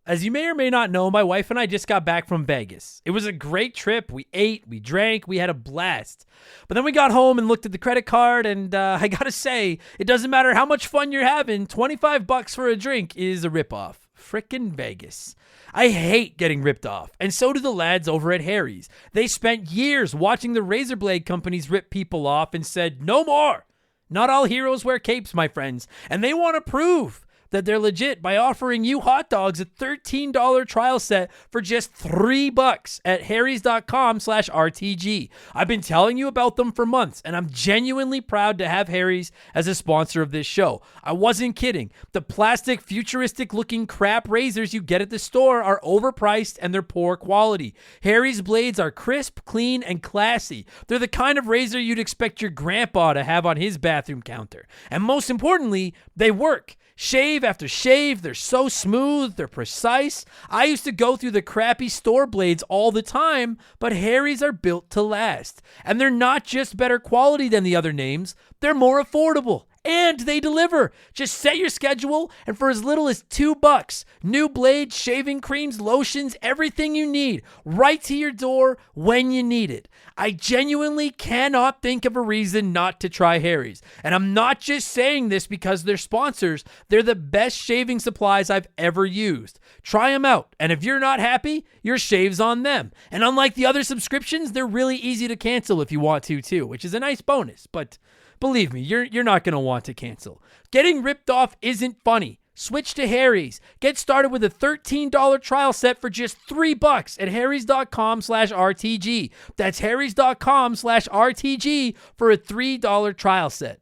As you may or may not know, my wife and I just got back from Vegas. It was a great trip. We ate, we drank, we had a blast. But then we got home and looked at the credit card, and I gotta say, it doesn't matter how much fun you're having, $25 for a drink is a ripoff. Frickin' Vegas. I hate getting ripped off, and so do the lads over at Harry's. They spent years watching the razor blade companies rip people off and said, no more. Not all heroes wear capes, my friends, and they want to prove that they're legit by offering you hot dogs a $13 trial set for just $3 at harrys.com/RTG. I've been telling you about them for months, and I'm genuinely proud to have Harry's as a sponsor of this show. I wasn't kidding. The plastic, futuristic-looking crap razors you get at the store are overpriced and they're poor quality. Harry's blades are crisp, clean, and classy. They're the kind of razor you'd expect your grandpa to have on his bathroom counter. And most importantly, they work. Shave after shave, they're so smooth, they're precise. I used to go through the crappy store blades all the time, but Harry's are built to last. And they're not just better quality than the other names, they're more affordable. And they deliver. Just set your schedule, and for as little as $2, new blades, shaving creams, lotions, everything you need, right to your door when you need it. I genuinely cannot think of a reason not to try Harry's. And I'm not just saying this because they're sponsors. They're the best shaving supplies I've ever used. Try them out, and if you're not happy, your shave's on them. And unlike the other subscriptions, they're really easy to cancel if you want to too, which is a nice bonus, but believe me, you're not going to want to cancel. Getting ripped off isn't funny. Switch to Harry's. Get started with a $13 trial set for just $3 at harrys.com/RTG. That's harrys.com/RTG for a $3 trial set.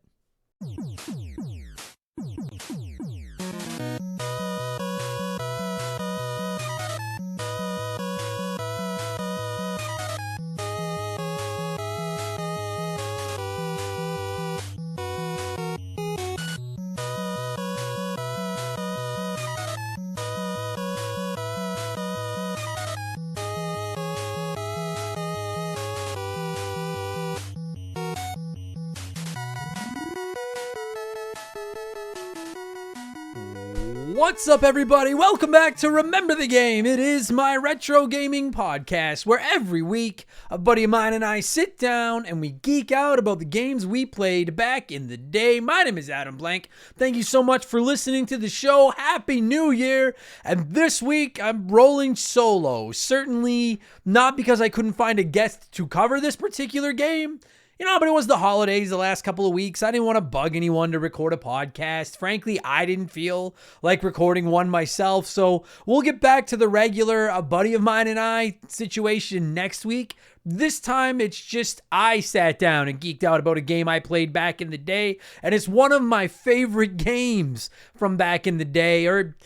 What's up, everybody? Welcome back to Remember the Game. It is my retro gaming podcast where every week a buddy of mine and I sit down and we geek out about the games we played back in the day. My name is Adam Blank. Thank you so much for listening to the show. Happy New Year. And this week I'm rolling solo. Certainly not because I couldn't find a guest to cover this particular game. But it was the holidays the last couple of weeks. I didn't want to bug anyone to record a podcast. Frankly, I didn't feel like recording one myself. So we'll get back to the regular a buddy of mine and I situation next week. This time, it's just I sat down and geeked out about a game I played back in the day. And it's one of my favorite games from back in the day, or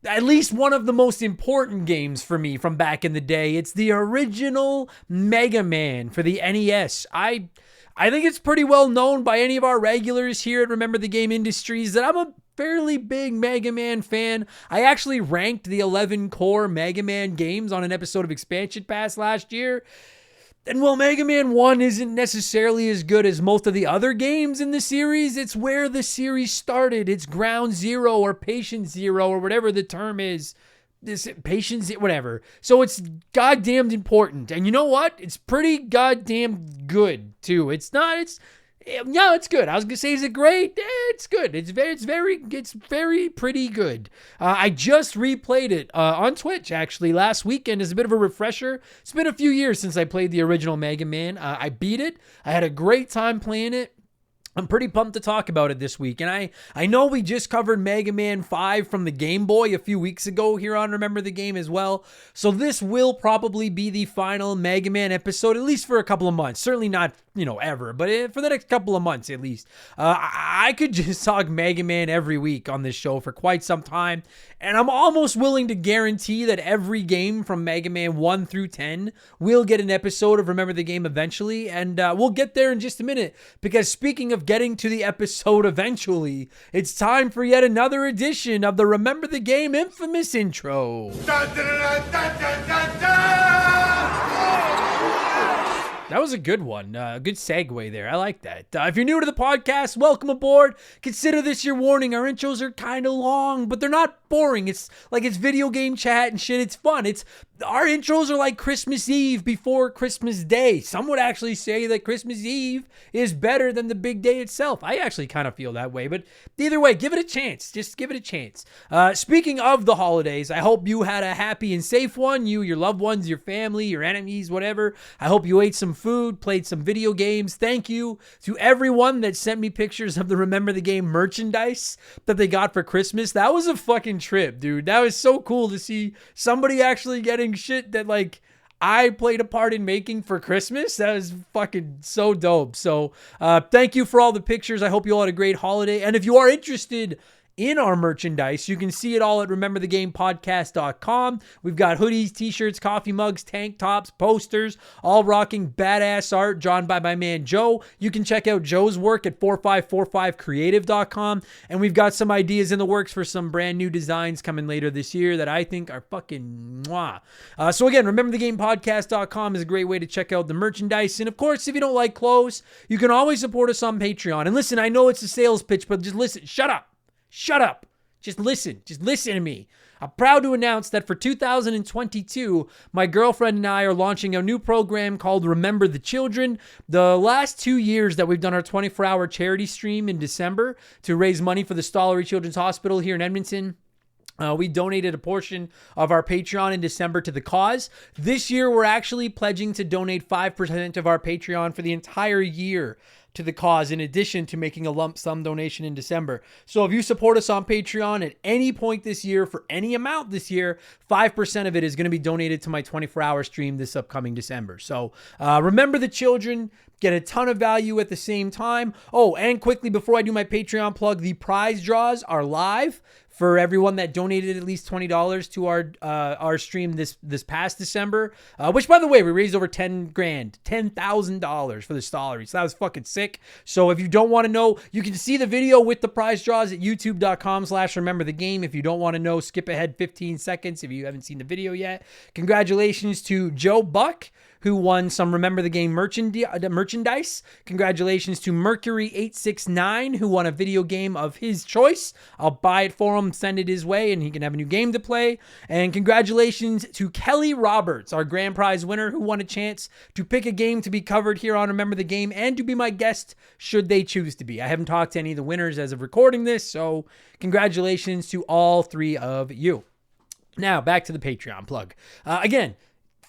at least one of the most important games for me from back in the day. It's the original Mega Man for the NES. I think it's pretty well known by any of our regulars here at Remember the Game Industries that I'm a fairly big Mega Man fan. I actually ranked the 11 core Mega Man games on an episode of Expansion Pass last year. And while Mega Man 1 isn't necessarily as good as most of the other games in the series, it's where the series started. It's ground zero or patient zero or whatever the term is. This patience, whatever. So it's goddamn important. And you know what? It's pretty goddamn good too. It's good. I was gonna say, is it great? It's good. It's very pretty good. I just replayed it on Twitch actually last weekend as a bit of a refresher. It's been a few years since I played the original Mega Man. I beat it. I had a great time playing it. I'm pretty pumped to talk about it this week. And I know we just covered Mega Man 5 from the Game Boy a few weeks ago here on Remember the Game as well. So this will probably be the final Mega Man episode, at least for a couple of months. Certainly not, ever, but for the next couple of months at least. I could just talk Mega Man every week on this show for quite some time. And I'm almost willing to guarantee that every game from Mega Man 1 through 10 will get an episode of Remember the Game eventually. And we'll get there in just a minute, because speaking of getting to the episode eventually, it's time for yet another edition of the Remember the Game infamous intro. That was a good one. Good segue there. I like that. If you're new to the podcast, welcome aboard. Consider this your warning. Our intros are kind of long, but they're not boring. It's like it's video game chat and shit. It's fun. Our intros are like Christmas Eve before Christmas Day. Some would actually say that Christmas Eve is better than the big day itself. I actually kind of feel that way, but either way, give it a chance. Just give it a chance. Speaking of the holidays, I hope you had a happy and safe one. You, your loved ones, your family, your enemies, whatever. I hope you ate some food, played some video games. Thank you to everyone that sent me pictures of the Remember the Game merchandise that they got for Christmas. That was a fucking trip, dude. That was so cool to see somebody actually getting shit that like I played a part in making for Christmas. That was fucking so dope. So thank you for all the pictures. I hope you all had a great holiday. And if you are interested in our merchandise, you can see it all at rememberthegamepodcast.com. We've got hoodies, t-shirts, coffee mugs, tank tops, posters, all rocking badass art drawn by my man Joe. You can check out Joe's work at 4545creative.com. And we've got some ideas in the works for some brand new designs coming later this year that I think are fucking mwah. So again, rememberthegamepodcast.com is a great way to check out the merchandise. And of course, if you don't like clothes, you can always support us on Patreon. And listen, I know it's a sales pitch, but just listen. Shut up. Just listen to me. I'm proud to announce that for 2022, my girlfriend and I are launching a new program called Remember the Children. The last 2 years that we've done our 24-hour charity stream in December to raise money for the Stollery Children's Hospital here in Edmonton, we donated a portion of our Patreon in December to the cause. This year, we're actually pledging to donate 5% of our Patreon for the entire year to the cause, in addition to making a lump sum donation in December. So if you support us on Patreon at any point this year for any amount this year, 5% of it is going to be donated to my 24-hour stream this upcoming December. So remember the children, get a ton of value at the same time. Oh, and quickly before I do my Patreon plug, the prize draws are live for everyone that donated at least $20 to our stream this past December, which, by the way, we raised over $10,000 for the Stollery. So that was fucking sick. So if you don't want to know, you can see the video with the prize draws at youtube.com/rememberthegame. If you don't want to know, skip ahead 15 seconds if you haven't seen the video yet. Congratulations to Joe Buck, who won some Remember the Game merchandise. Congratulations to Mercury869, who won a video game of his choice. I'll buy it for him, send it his way, and he can have a new game to play. And congratulations to Kelly Roberts, our grand prize winner, who won a chance to pick a game to be covered here on Remember the Game and to be my guest should they choose to be. I haven't talked to any of the winners as of recording this, so congratulations to all three of you. Now, back to the Patreon plug. Again,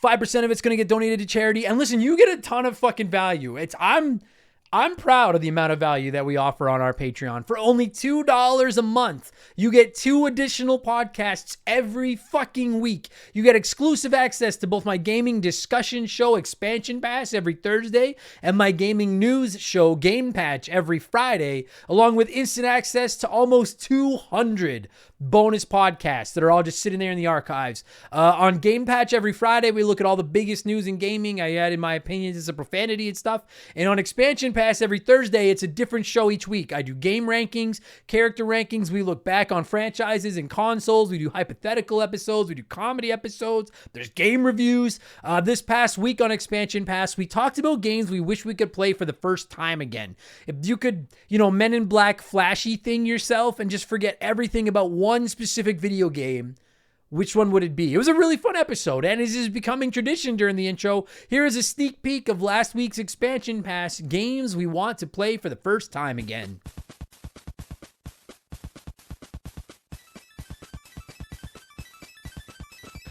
5% of it's going to get donated to charity. And listen, you get a ton of fucking value. I'm proud of the amount of value that we offer on our Patreon. For only $2 a month, you get 2 additional podcasts every fucking week. You get exclusive access to both my gaming discussion show, Expansion Pass, every Thursday, and my gaming news show, Game Patch, every Friday, along with instant access to almost 200 bonus podcasts that are all just sitting there in the archives. On Game Patch every Friday, we look at all the biggest news in gaming. I add in my opinions as a profanity and stuff. And on Expansion Pass every Thursday, it's a different show each week. I do game rankings, character rankings. We look back on franchises and consoles. We do hypothetical episodes. We do comedy episodes. There's game reviews. This past week on Expansion Pass, we talked about games we wish we could play for the first time again. If you could, Men in Black flashy thing yourself and just forget everything about one specific video game, which one would it be? It was a really fun episode, and as is becoming tradition during the intro, here is a sneak peek of last week's Expansion Pass games we want to play for the first time again.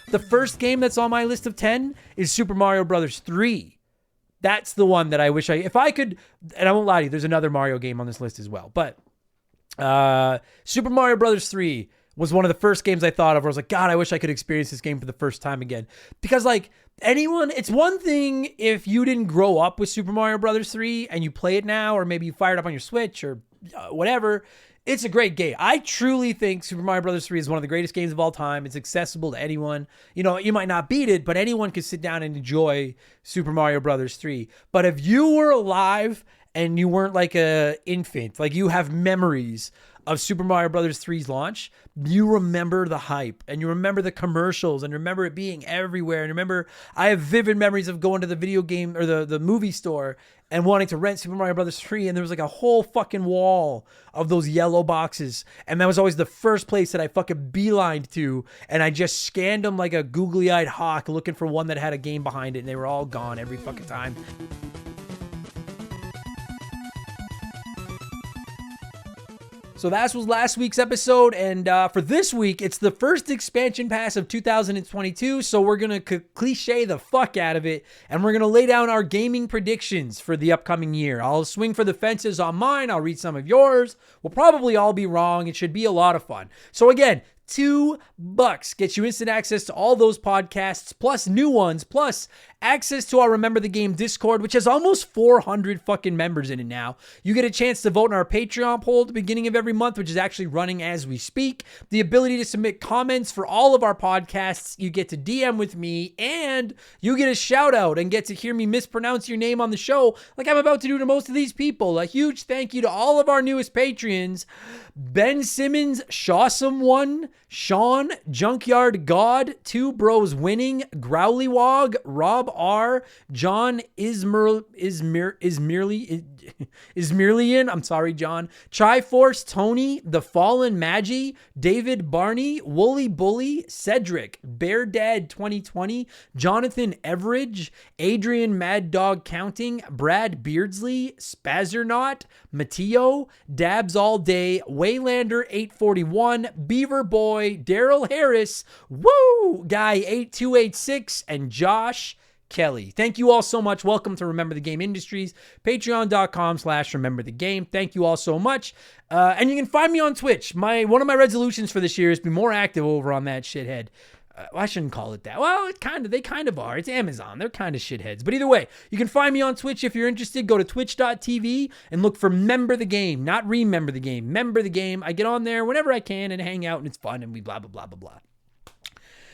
The first game that's on my list of 10 is Super Mario Bros. 3. That's the one that I wish if I could, and I won't lie to you, there's another Mario game on this list as well, but Super Mario Bros. 3 was one of the first games I thought of where I was like, God, I wish I could experience this game for the first time again. Because it's one thing if you didn't grow up with Super Mario Bros. 3 and you play it now, or maybe you fire it up on your Switch or whatever. It's a great game. I truly think Super Mario Bros. 3 is one of the greatest games of all time. It's accessible to anyone. You might not beat it, but anyone can sit down and enjoy Super Mario Bros. 3. But if you were alive and you weren't like a infant, like you have memories of Super Mario Brothers 3's launch, you remember the hype and you remember the commercials and remember it being everywhere. And remember, I have vivid memories of going to the video game or the movie store and wanting to rent Super Mario Brothers 3. And there was like a whole fucking wall of those yellow boxes. And that was always the first place that I fucking beelined to. And I just scanned them like a googly-eyed hawk looking for one that had a game behind it. And they were all gone every fucking time. So that was last week's episode, and for this week, it's the first expansion pass of 2022, so we're going to cliche the fuck out of it, and we're going to lay down our gaming predictions for the upcoming year. I'll swing for the fences on mine, I'll read some of yours. We'll probably all be wrong. It should be a lot of fun. So again, $2 gets you instant access to all those podcasts, plus new ones, plus access to our Remember the Game Discord, which has almost 400 fucking members in it now. You get a chance to vote in our Patreon poll at the beginning of every month, which is actually running as we speak. The ability to submit comments for all of our podcasts. You get to DM with me, and you get a shout out and get to hear me mispronounce your name on the show like I'm about to do to most of these people. A huge thank you to all of our newest Patreons: Ben Simmons, Shawsome1, Sean, Junkyard God, Two Bros Winning, Growlywog, Rob R, John Ismirlian, I'm sorry, John, Triforce, Tony, The Fallen Magi, David Barney, Wooly Bully, Cedric, Bear Dad 2020, Jonathan Everidge, Adrian Mad Dog Counting, Brad Beardsley, Spazernaut, Mateo, Dabs All Day, Waylander 841, Beaver Boy, Daryl Harris, Woo, Guy 8286, and Josh Kelly. Thank you all so much. Welcome to Remember the Game Industries, patreon.com/Remember the Game. Thank you all so much. And you can find me on Twitch. One of my resolutions for this year is to be more active over on that shithead. I shouldn't call it that. Well, they kind of are. It's Amazon. They're kind of shitheads. But either way, you can find me on Twitch if you're interested. Go to twitch.tv and look for Member the Game, not Remember the Game. Member the Game. I get on there whenever I can and hang out, and it's fun, and we blah, blah, blah, blah, blah.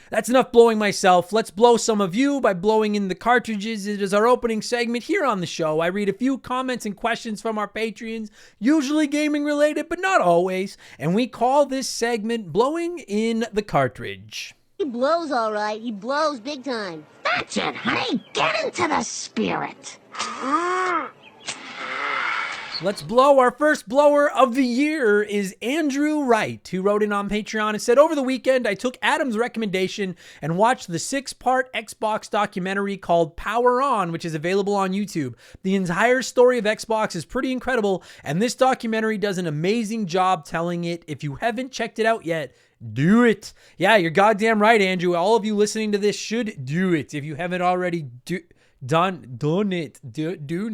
That's enough blowing myself. Let's blow some of you by blowing in the cartridges. It is our opening segment here on the show. I read a few comments and questions from our Patreons, usually gaming related, but not always. And we call this segment Blowing in the Cartridge. He blows all right. He blows big time. That's it, honey. Get into the spirit. Let's blow. Our first blower of the year is Andrew Wright, who wrote in on Patreon and said, over the weekend, I took Adam's recommendation and watched the 6-part Xbox documentary called Power On, which is available on YouTube. The entire story of Xbox is pretty incredible, and this documentary does an amazing job telling it. If you haven't checked it out yet, do it. Yeah, you're goddamn right, Andrew. All of you listening to this should do it. If you haven't already, done it. Dude,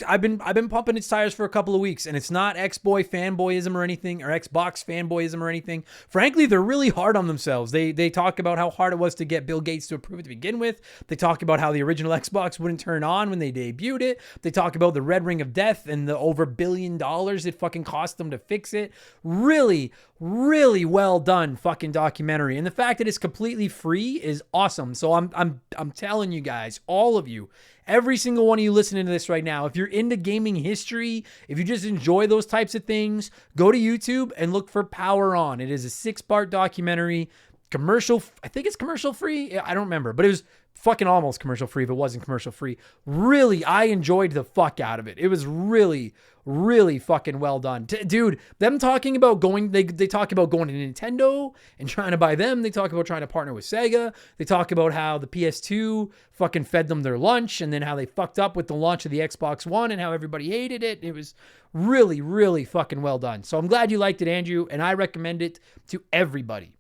I've been pumping its tires for a couple of weeks, and it's not X-Boy fanboyism or anything, or Xbox fanboyism or anything. Frankly, they're really hard on themselves. They talk about how hard it was to get Bill Gates to approve it to begin with. They talk about how the original Xbox wouldn't turn on when they debuted it. They talk about the Red Ring of Death and the over $1 billion it fucking cost them to fix it. Really, really well done fucking documentary. And the fact that it's completely free is awesome. So I'm telling you guys, all of you, every single one of you listening to this right now, if you're into gaming history, if you just enjoy those types of things, go to YouTube and look for Power On. It is a 6-part documentary, I think it's commercial free. I don't remember, but it was fucking almost commercial free if it wasn't commercial free. Really, I enjoyed the fuck out of it. It was really, really fucking well done. Dude, them talking about they talk about going to Nintendo and trying to buy them. They talk about trying to partner with Sega. They talk about how the PS2 fucking fed them their lunch, and then how they fucked up with the launch of the Xbox One and how everybody hated it. It was really, really fucking well done. So I'm glad you liked it, Andrew, and I recommend it to everybody.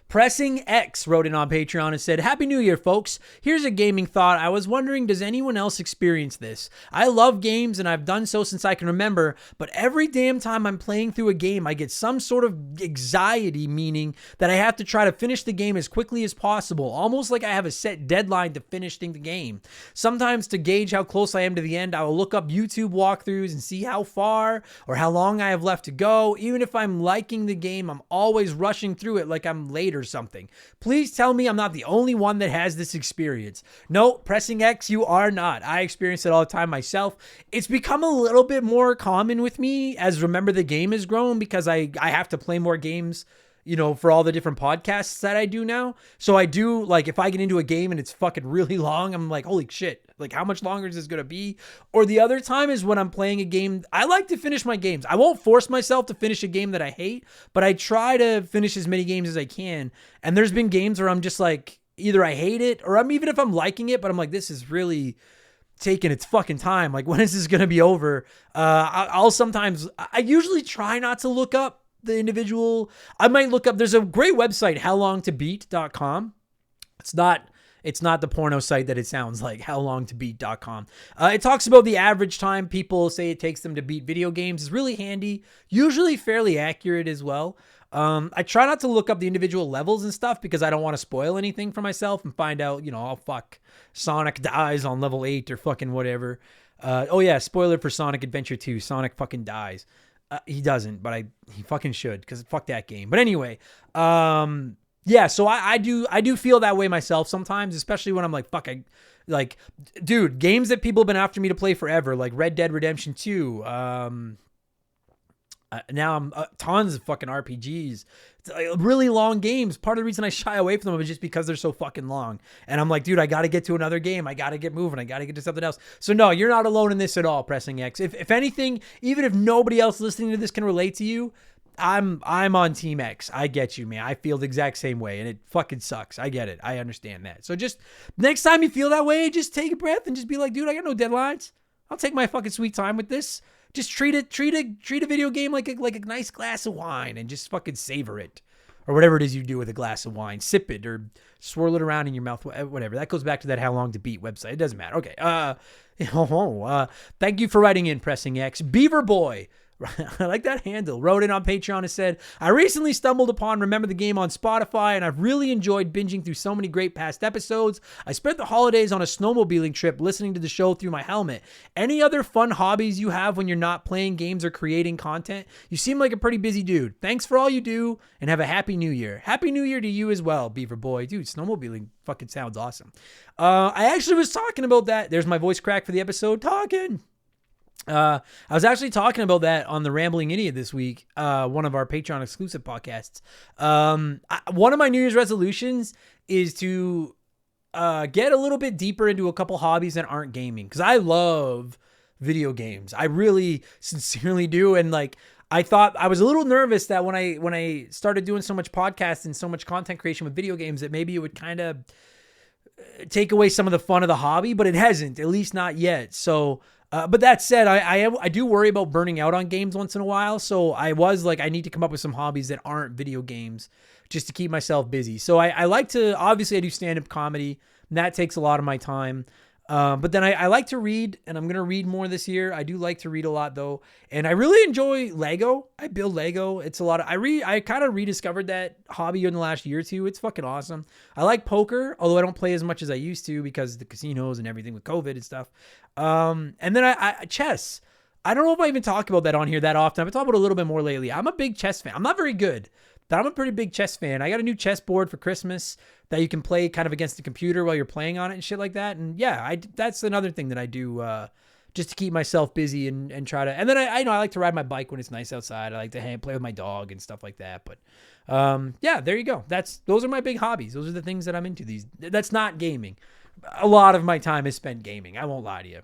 Pressing X wrote in on Patreon and said, Happy New Year, folks. Here's a gaming thought. I was wondering, does anyone else experience this? I love games, and I've done so since I can remember, but every damn time I'm playing through a game, I get some sort of anxiety, meaning that I have to try to finish the game as quickly as possible, almost like I have a set deadline to finishing the game. Sometimes to gauge how close I am to the end, I will look up YouTube walkthroughs and see how far or how long I have left to go. Even if I'm liking the game, I'm always rushing through it like I'm later or something. Please tell me I'm not the only one that has this experience. No, pressing X, you are not. I experience it all the time myself. It's become a little bit more common with me as Remember the Game has grown because I have to play more games, for all the different podcasts that I do now. So I do, like, if I get into a game and it's fucking really long, I'm like, holy shit, like, how much longer is this going to be? Or the other time is when I'm playing a game. I like to finish my games. I won't force myself to finish a game that I hate, but I try to finish as many games as I can. And there's been games where I'm just like, either I hate it or even if I'm liking it, but I'm like, this is really taking its fucking time. Like, when is this going to be over? I'll sometimes, I usually try not to look up the individual. I might look up, there's a great website, howlongtobeat.com. It's not the porno site that it sounds like, howlongtobeat.com. It talks about the average time people say it takes them to beat video games. It's really handy, usually fairly accurate as well. I try not to look up the individual levels and stuff because I don't want to spoil anything for myself and find out, oh fuck, Sonic dies on level 8 or fucking whatever. Oh yeah, spoiler for Sonic Adventure 2. Sonic fucking dies. He doesn't, but he fucking should, because fuck that game. But anyway, yeah, so I do feel that way myself sometimes, especially when I'm like, fuck, dude, games that people have been after me to play forever, like Red Dead Redemption 2, now I'm tons of fucking RPGs, really long games. Part of the reason I shy away from them is just because they're so fucking long. And I'm like, dude, I got to get to another game. I got to get moving. I got to get to something else. So no, you're not alone in this at all, Pressing X. If anything, even if nobody else listening to this can relate to you, I'm on Team X. I get you, man. I feel the exact same way, and it fucking sucks. I get it. I understand that. So just next time you feel that way, just take a breath and just be like, dude, I got no deadlines. I'll take my fucking sweet time with this. Just treat a video game like a nice glass of wine and just fucking savor it, or whatever it is you do with a glass of wine. Sip it or swirl it around in your mouth, whatever. That goes back to that How Long to Beat website. It doesn't matter. Okay. Thank you for writing in, Pressing X. Beaver Boy. I like that handle. Wrote in on Patreon and said, I recently stumbled upon Remember the Game on Spotify, and I've really enjoyed binging through so many great past episodes. I spent the holidays on a snowmobiling trip listening to the show through my helmet. Any other fun hobbies you have when you're not playing games or creating content? You seem like a pretty busy dude. Thanks for all you do, and have a happy new year. Happy new year to you as well, Beaver Boy. Dude, snowmobiling fucking sounds awesome. I actually was talking about that. There's my voice crack for the episode. I was actually talking about that on the Rambling Idiot this week, one of our Patreon exclusive podcasts. One of my New Year's resolutions is to get a little bit deeper into a couple hobbies that aren't gaming, because I love video games. I really sincerely do. And like, I thought I was a little nervous that when I started doing so much podcast and so much content creation with video games, that maybe it would kind of take away some of the fun of the hobby, but it hasn't, at least not yet. So, but that said, I do worry about burning out on games once in a while. So I was like, I need to come up with some hobbies that aren't video games just to keep myself busy. So I like to, obviously I do stand-up comedy, and that takes a lot of my time. But then I like to read, and I'm going to read more this year. I do like to read a lot though. And I really enjoy Lego. I build Lego. It's a lot of, I kind of rediscovered that hobby in the last year or two. It's fucking awesome. I like poker, although I don't play as much as I used to because of the casinos and everything with COVID and stuff. And then I chess. I don't know if I even talk about that on here that often. I've been talking about it a little bit more lately. I'm a big chess fan. I'm not very good, but I'm a pretty big chess fan. I got a new chessboard for Christmas that you can play kind of against the computer while you're playing on it and shit like that. And yeah, that's another thing that I do just to keep myself busy and try to. And then I like to ride my bike when it's nice outside. I like to play with my dog and stuff like that. But yeah, there you go. Those are my big hobbies. Those are the things that I'm into. That's not gaming. A lot of my time is spent gaming. I won't lie to you.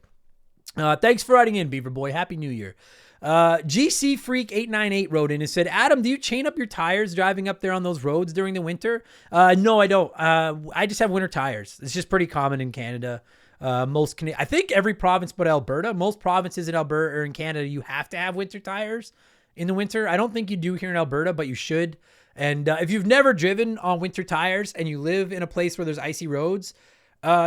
Thanks for writing in, Beaver Boy. Happy New Year. GC Freak 898 wrote in and said, Adam, do you chain up your tires driving up there on those roads during the winter? No, I don't. I just have winter tires. It's just pretty common in Canada. I think every province but Alberta, most provinces in Alberta or in Canada, you have to have winter tires in the winter. I don't think you do here in Alberta, but you should. And if you've never driven on winter tires and you live in a place where there's icy roads,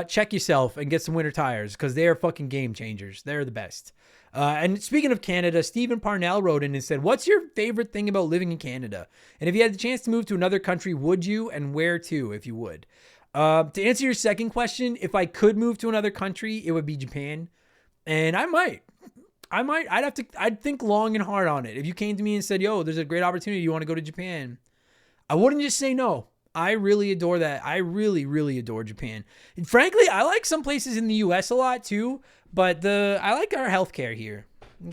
check yourself and get some winter tires, because they are fucking game changers. They're the best. And speaking of Canada, Stephen Parnell wrote in and said, what's your favorite thing about living in Canada? And if you had the chance to move to another country, would you, and where to, if you would? To answer your second question, if I could move to another country, it would be Japan. And I'd think long and hard on it. If you came to me and said, yo, there's a great opportunity, you want to go to Japan? I wouldn't just say no. I really adore that. I really, really adore Japan. And frankly, I like some places in the US a lot too, but I like our healthcare here.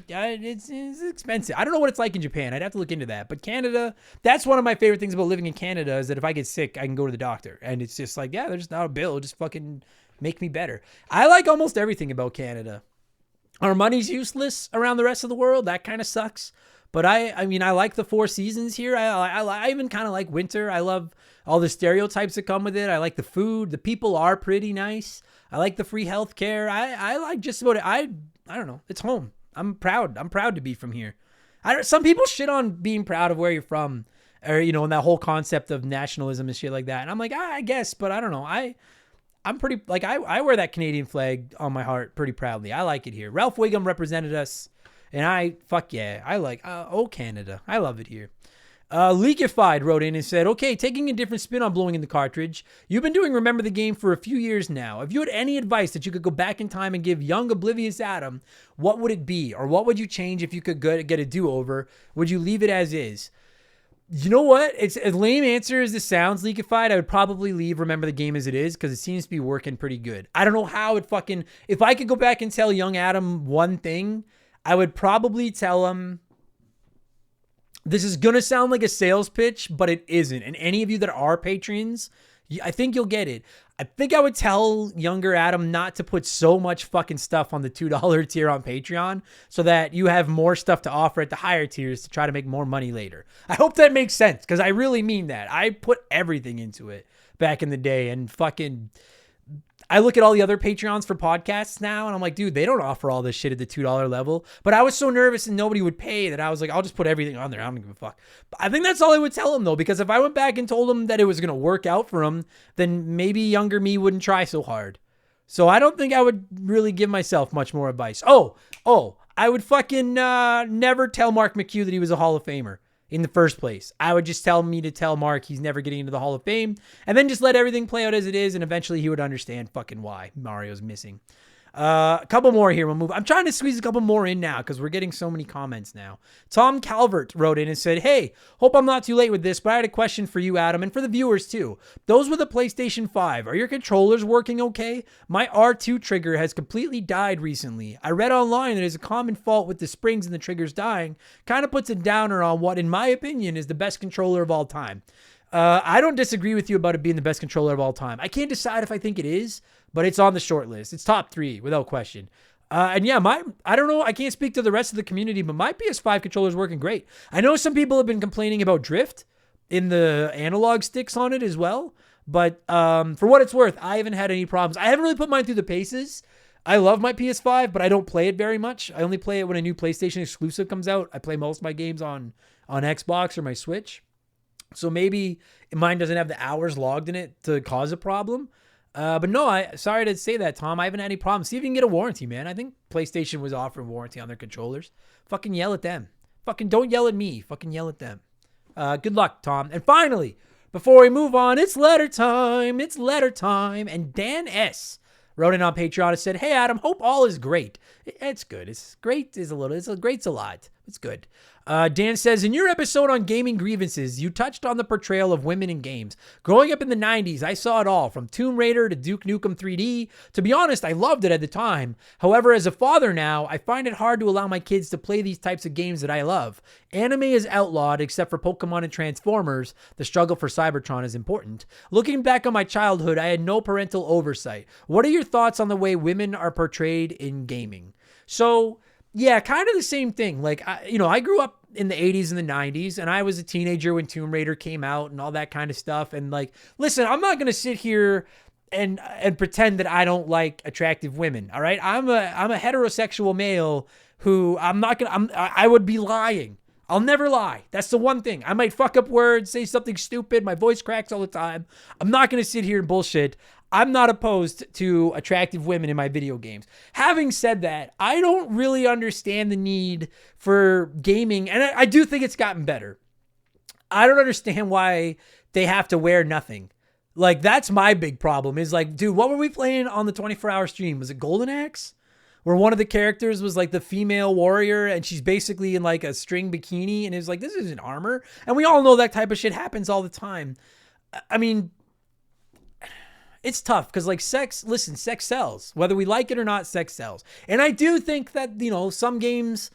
It's expensive. I don't know what it's like in Japan. I'd have to look into that. But Canada, that's one of my favorite things about living in Canada is that if I get sick, I can go to the doctor. And it's just like, yeah, there's not a bill. Just fucking make me better. I like almost everything about Canada. Our money's useless around the rest of the world. That kind of sucks. But I mean, I like the 4 seasons here. I even kind of like winter. I love all the stereotypes that come with it. I like the food. The people are pretty nice. I like the free healthcare. I like just about it. I don't know. It's home. I'm proud. I'm proud to be from here. Some people shit on being proud of where you're from, or and that whole concept of nationalism and shit like that. And I'm like, I guess, but I don't know. I'm pretty like I wear that Canadian flag on my heart pretty proudly. I like it here. Ralph Wiggum represented us, and I like Canada. I love it here. Leakified wrote in and said, okay, taking a different spin on blowing in the cartridge. You've been doing Remember the Game for a few years now. If you had any advice that you could go back in time and give young, oblivious Adam, what would it be? Or what would you change if you could get a do-over? Would you leave it as is? You know what? It's as lame answer as this sounds, Leakified. I would probably leave Remember the Game as it is because it seems to be working pretty good. I don't know how if I could go back and tell young Adam one thing, I would probably tell him, this is going to sound like a sales pitch, but it isn't. And any of you that are patrons, I think you'll get it. I think I would tell younger Adam not to put so much fucking stuff on the $2 tier on Patreon so that you have more stuff to offer at the higher tiers to try to make more money later. I hope that makes sense because I really mean that. I put everything into it back in the day and fucking... I look at all the other Patreons for podcasts now and I'm like, dude, they don't offer all this shit at the $2 level. But I was so nervous and nobody would pay that I was like, I'll just put everything on there. I don't give a fuck. But I think that's all I would tell him though, because if I went back and told him that it was going to work out for him, then maybe younger me wouldn't try so hard. So I don't think I would really give myself much more advice. Oh, I would fucking never tell Mark McHugh that he was a Hall of Famer. In the first place. I would just tell Mark he's never getting into the Hall of Fame and then just let everything play out as it is and eventually he would understand fucking why Mario's missing. A couple more here. We'll move. I'm trying to squeeze a couple more in now because we're getting so many comments now. Tom Calvert wrote in and said, hey, hope I'm not too late with this, but I had a question for you, Adam, and for the viewers too. Those with a PlayStation 5, are your controllers working okay? My R2 trigger has completely died recently. I read online that it's a common fault with the springs and the triggers dying. Kind of puts a downer on what, in my opinion, is the best controller of all time. I don't disagree with you about it being the best controller of all time. I can't decide if I think it is, but it's on the short list. It's top 3 without question. And yeah, I don't know. I can't speak to the rest of the community, but my PS5 controller is working great. I know some people have been complaining about drift in the analog sticks on it as well. But for what it's worth, I haven't had any problems. I haven't really put mine through the paces. I love my PS5, but I don't play it very much. I only play it when a new PlayStation exclusive comes out. I play most of my games on Xbox or my Switch. So maybe mine doesn't have the hours logged in it to cause a problem. But no, sorry to say that, Tom. I haven't had any problems. See if you can get a warranty, man. I think PlayStation was offering warranty on their controllers. Fucking yell at them. Fucking don't yell at me. Fucking yell at them. Good luck, Tom. And finally, before we move on, it's letter time. It's letter time. And Dan S. wrote in on Patreon and said, hey, Adam, hope all is great. It's good. It's great. Great's a lot. It's good. Dan says, in your episode on gaming grievances, you touched on the portrayal of women in games. Growing up in the 90s, I saw it all, from Tomb Raider to Duke Nukem 3D. To be honest, I loved it at the time. However, as a father now, I find it hard to allow my kids to play these types of games that I love. Anime is outlawed, except for Pokemon and Transformers. The struggle for Cybertron is important. Looking back on my childhood, I had no parental oversight. What are your thoughts on the way women are portrayed in gaming? So... yeah, kind of the same thing. Like, I grew up in the 80s and the 90s, and I was a teenager when Tomb Raider came out and all that kind of stuff. And like, listen, I'm not going to sit here and pretend that I don't like attractive women. All right. I'm a heterosexual male who I would be lying. I'll never lie. That's the one thing. I might fuck up words, say something stupid. My voice cracks all the time. I'm not going to sit here and bullshit. I'm not opposed to attractive women in my video games. Having said that, I don't really understand the need for gaming, and I do think it's gotten better. I don't understand why they have to wear nothing. Like, that's my big problem is like, dude, what were we playing on the 24-hour stream? Was it Golden Axe? Where one of the characters was like the female warrior and she's basically in like a string bikini and it's like, this isn't armor. And we all know that type of shit happens all the time. I mean, it's tough because like sex sells. Whether we like it or not, sex sells. And I do think that, some games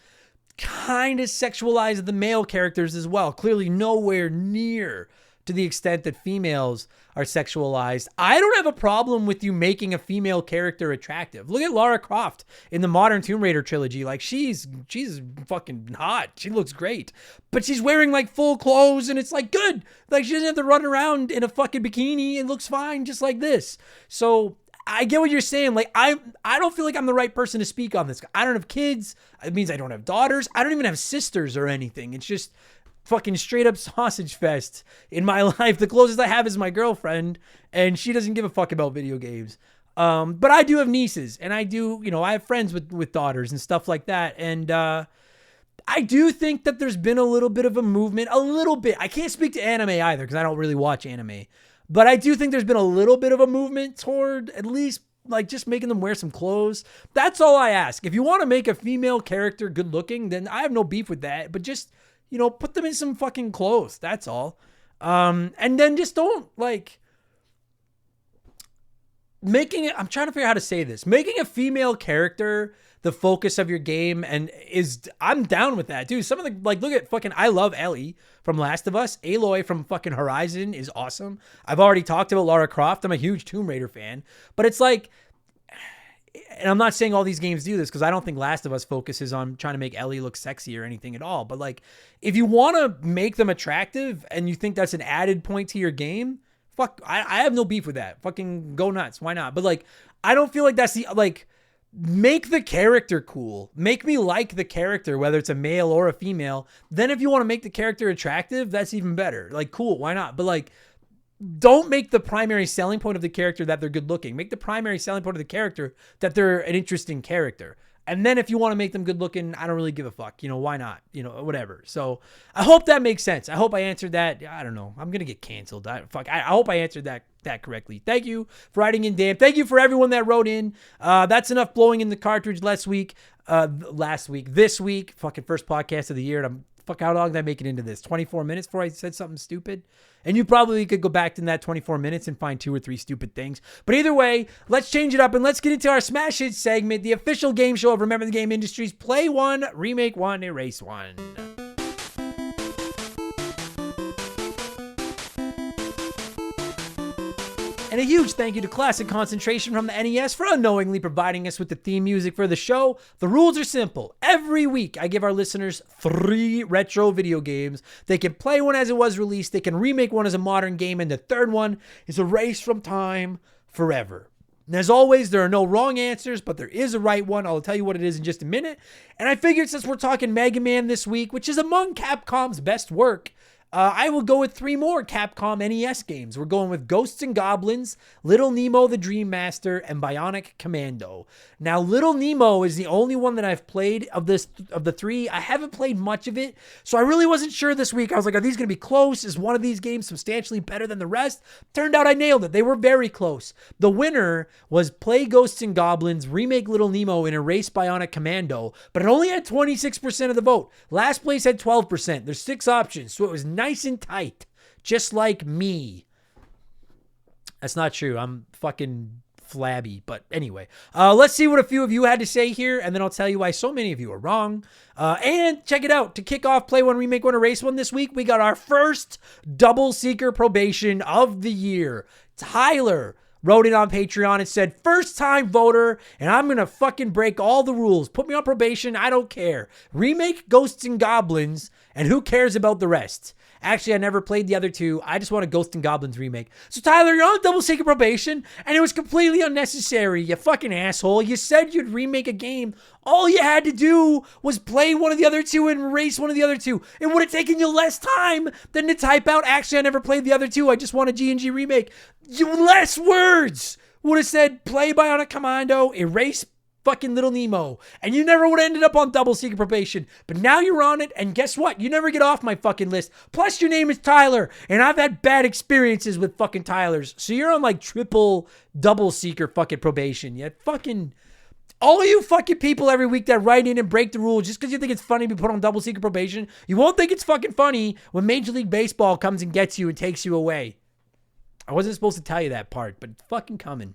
kind of sexualize the male characters as well. Clearly nowhere near to the extent that females are sexualized. I don't have a problem with you making a female character attractive. Look at Lara Croft in the modern Tomb Raider trilogy. Like she's fucking hot. She looks great, but she's wearing like full clothes and it's like good. Like she doesn't have to run around in a fucking bikini. It looks fine just like this. So I get what you're saying. Like I don't feel like I'm the right person to speak on this. I don't have kids. It means I don't have daughters. I don't even have sisters or anything. It's just fucking straight up sausage fest in my life. The closest I have is my girlfriend, and she doesn't give a fuck about video games. But I do have nieces, and I do, I have friends with daughters and stuff like that. And I do think that there's been a little bit of a movement, a little bit. I can't speak to anime either because I don't really watch anime. But I do think there's been a little bit of a movement toward at least like just making them wear some clothes. That's all I ask. If you want to make a female character good looking, then I have no beef with that. But just put them in some fucking clothes. That's all. And then just don't making it, I'm trying to figure out how to say this. Making a female character the focus of your game I'm down with that, dude. Some of the, look at fucking, I love Ellie from Last of Us. Aloy from fucking Horizon is awesome. I've already talked about Lara Croft. I'm a huge Tomb Raider fan. But it's like, and I'm not saying all these games do this because I don't think Last of Us focuses on trying to make Ellie look sexy or anything at all. But like, if you want to make them attractive and you think that's an added point to your game, fuck, I have no beef with that. Fucking go nuts. Why not? But like, I don't feel like that's make the character cool. Make me like the character, whether it's a male or a female. Then if you want to make the character attractive, that's even better. Like, cool. Why not? But like, don't make the primary selling point of the character that they're good looking. Make the primary selling point of the character that they're an interesting character. And then if you want to make them good looking, I don't really give a fuck. Why not? Whatever. So I hope that makes sense. I hope I answered that. I don't know. I'm going to get canceled. I hope I answered that correctly. Thank you for writing in, Dan. Thank you for everyone that wrote in. That's enough blowing in the cartridge this week, fucking first podcast of the year. And how long did I make it into this? 24 minutes before I said something stupid? And you probably could go back in that 24 minutes and find 2 or 3 stupid things. But either way, let's change it up and let's get into our Smash Hits segment, the official game show of Remember the Game Industries. Play one, remake one, erase one. And a huge thank you to Classic Concentration from the NES for unknowingly providing us with the theme music for the show. The rules are simple. Every week, I give our listeners 3 retro video games. They can play one as it was released, they can remake one as a modern game, and the third one is erased from time forever. And as always, there are no wrong answers, but there is a right one. I'll tell you what it is in just a minute. And I figured since we're talking Mega Man this week, which is among Capcom's best work, I will go with 3 more Capcom NES games. We're going with Ghosts and Goblins, Little Nemo the Dream Master, and Bionic Commando. Now, Little Nemo is the only one that I've played of the 3. I haven't played much of it, so I really wasn't sure this week. I was like, are these going to be close? Is one of these games substantially better than the rest? Turned out I nailed it. They were very close. The winner was play Ghosts and Goblins, remake Little Nemo, and erase Bionic Commando, but it only had 26% of the vote. Last place had 12%. There's 6 options, so it was nice and tight, just like me. That's not true. I'm fucking flabby, but anyway, let's see what a few of you had to say here, and then I'll tell you why so many of you are wrong. And check it out. To kick off Play One, Remake One, Erase One this week, we got our first Double Seeker probation of the year. Tyler wrote it on Patreon and said, first time voter, and I'm going to fucking break all the rules. Put me on probation. I don't care. Remake Ghosts and Goblins, and who cares about the rest? Actually, I never played the other 2. I just want a Ghosts and Goblins remake. So Tyler, you're on double secret probation, and it was completely unnecessary, you fucking asshole. You said you'd remake a game. All you had to do was play one of the other 2 and erase one of the other 2. It would have taken you less time than to type out, actually, I never played the other 2. I just want a G&G remake. Less words would have said play Bionic Commando, erase fucking Little Nemo, and you never would have ended up on double secret probation. But now you're on it, and guess what? You never get off my fucking list. Plus, your name is Tyler, and I've had bad experiences with fucking Tylers. So you're on like triple double seeker fucking probation. You fucking... All of you fucking people every week that write in and break the rules just because you think it's funny to be put on double secret probation, you won't think it's fucking funny when Major League Baseball comes and gets you and takes you away. I wasn't supposed to tell you that part, but it's fucking coming.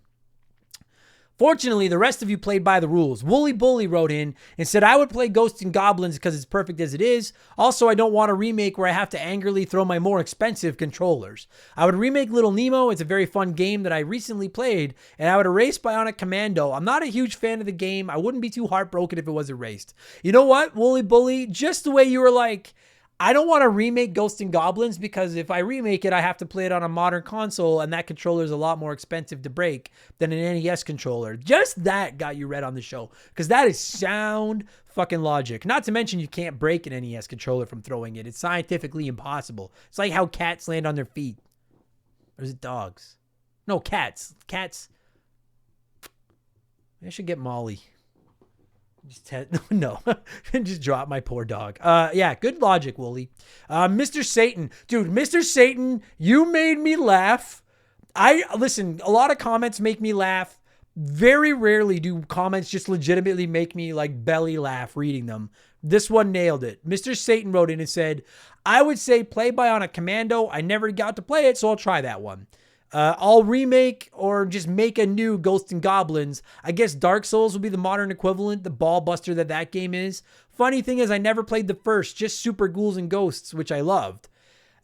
Fortunately, the rest of you played by the rules. Wooly Bully wrote in and said, I would play Ghosts and Goblins because it's perfect as it is. Also, I don't want a remake where I have to angrily throw my more expensive controllers. I would remake Little Nemo. It's a very fun game that I recently played, and I would erase Bionic Commando. I'm not a huge fan of the game. I wouldn't be too heartbroken if it was erased. You know what, Wooly Bully? Just the way you were like, I don't want to remake Ghosts and Goblins because if I remake it, I have to play it on a modern console, and that controller is a lot more expensive to break than an NES controller. Just that got you read on the show because that is sound fucking logic. Not to mention you can't break an NES controller from throwing it. It's scientifically impossible. It's like how cats land on their feet. Or is it dogs? No, cats. Cats. I should get Molly. No, just drop my poor dog. Yeah, good logic, Wooly. Mr. Satan. Dude, Mr. Satan, you made me laugh. Listen, a lot of comments make me laugh. Very rarely do comments just legitimately make me like belly laugh reading them. This one nailed it. Mr. Satan wrote in and said, I would say play Bionic Commando. I never got to play it, so I'll try that one. I'll remake or just make a new Ghosts and Goblins. I guess Dark Souls will be the modern equivalent, the ball buster that game is. Funny thing is I never played the first, just Super Ghouls and Ghosts, which I loved.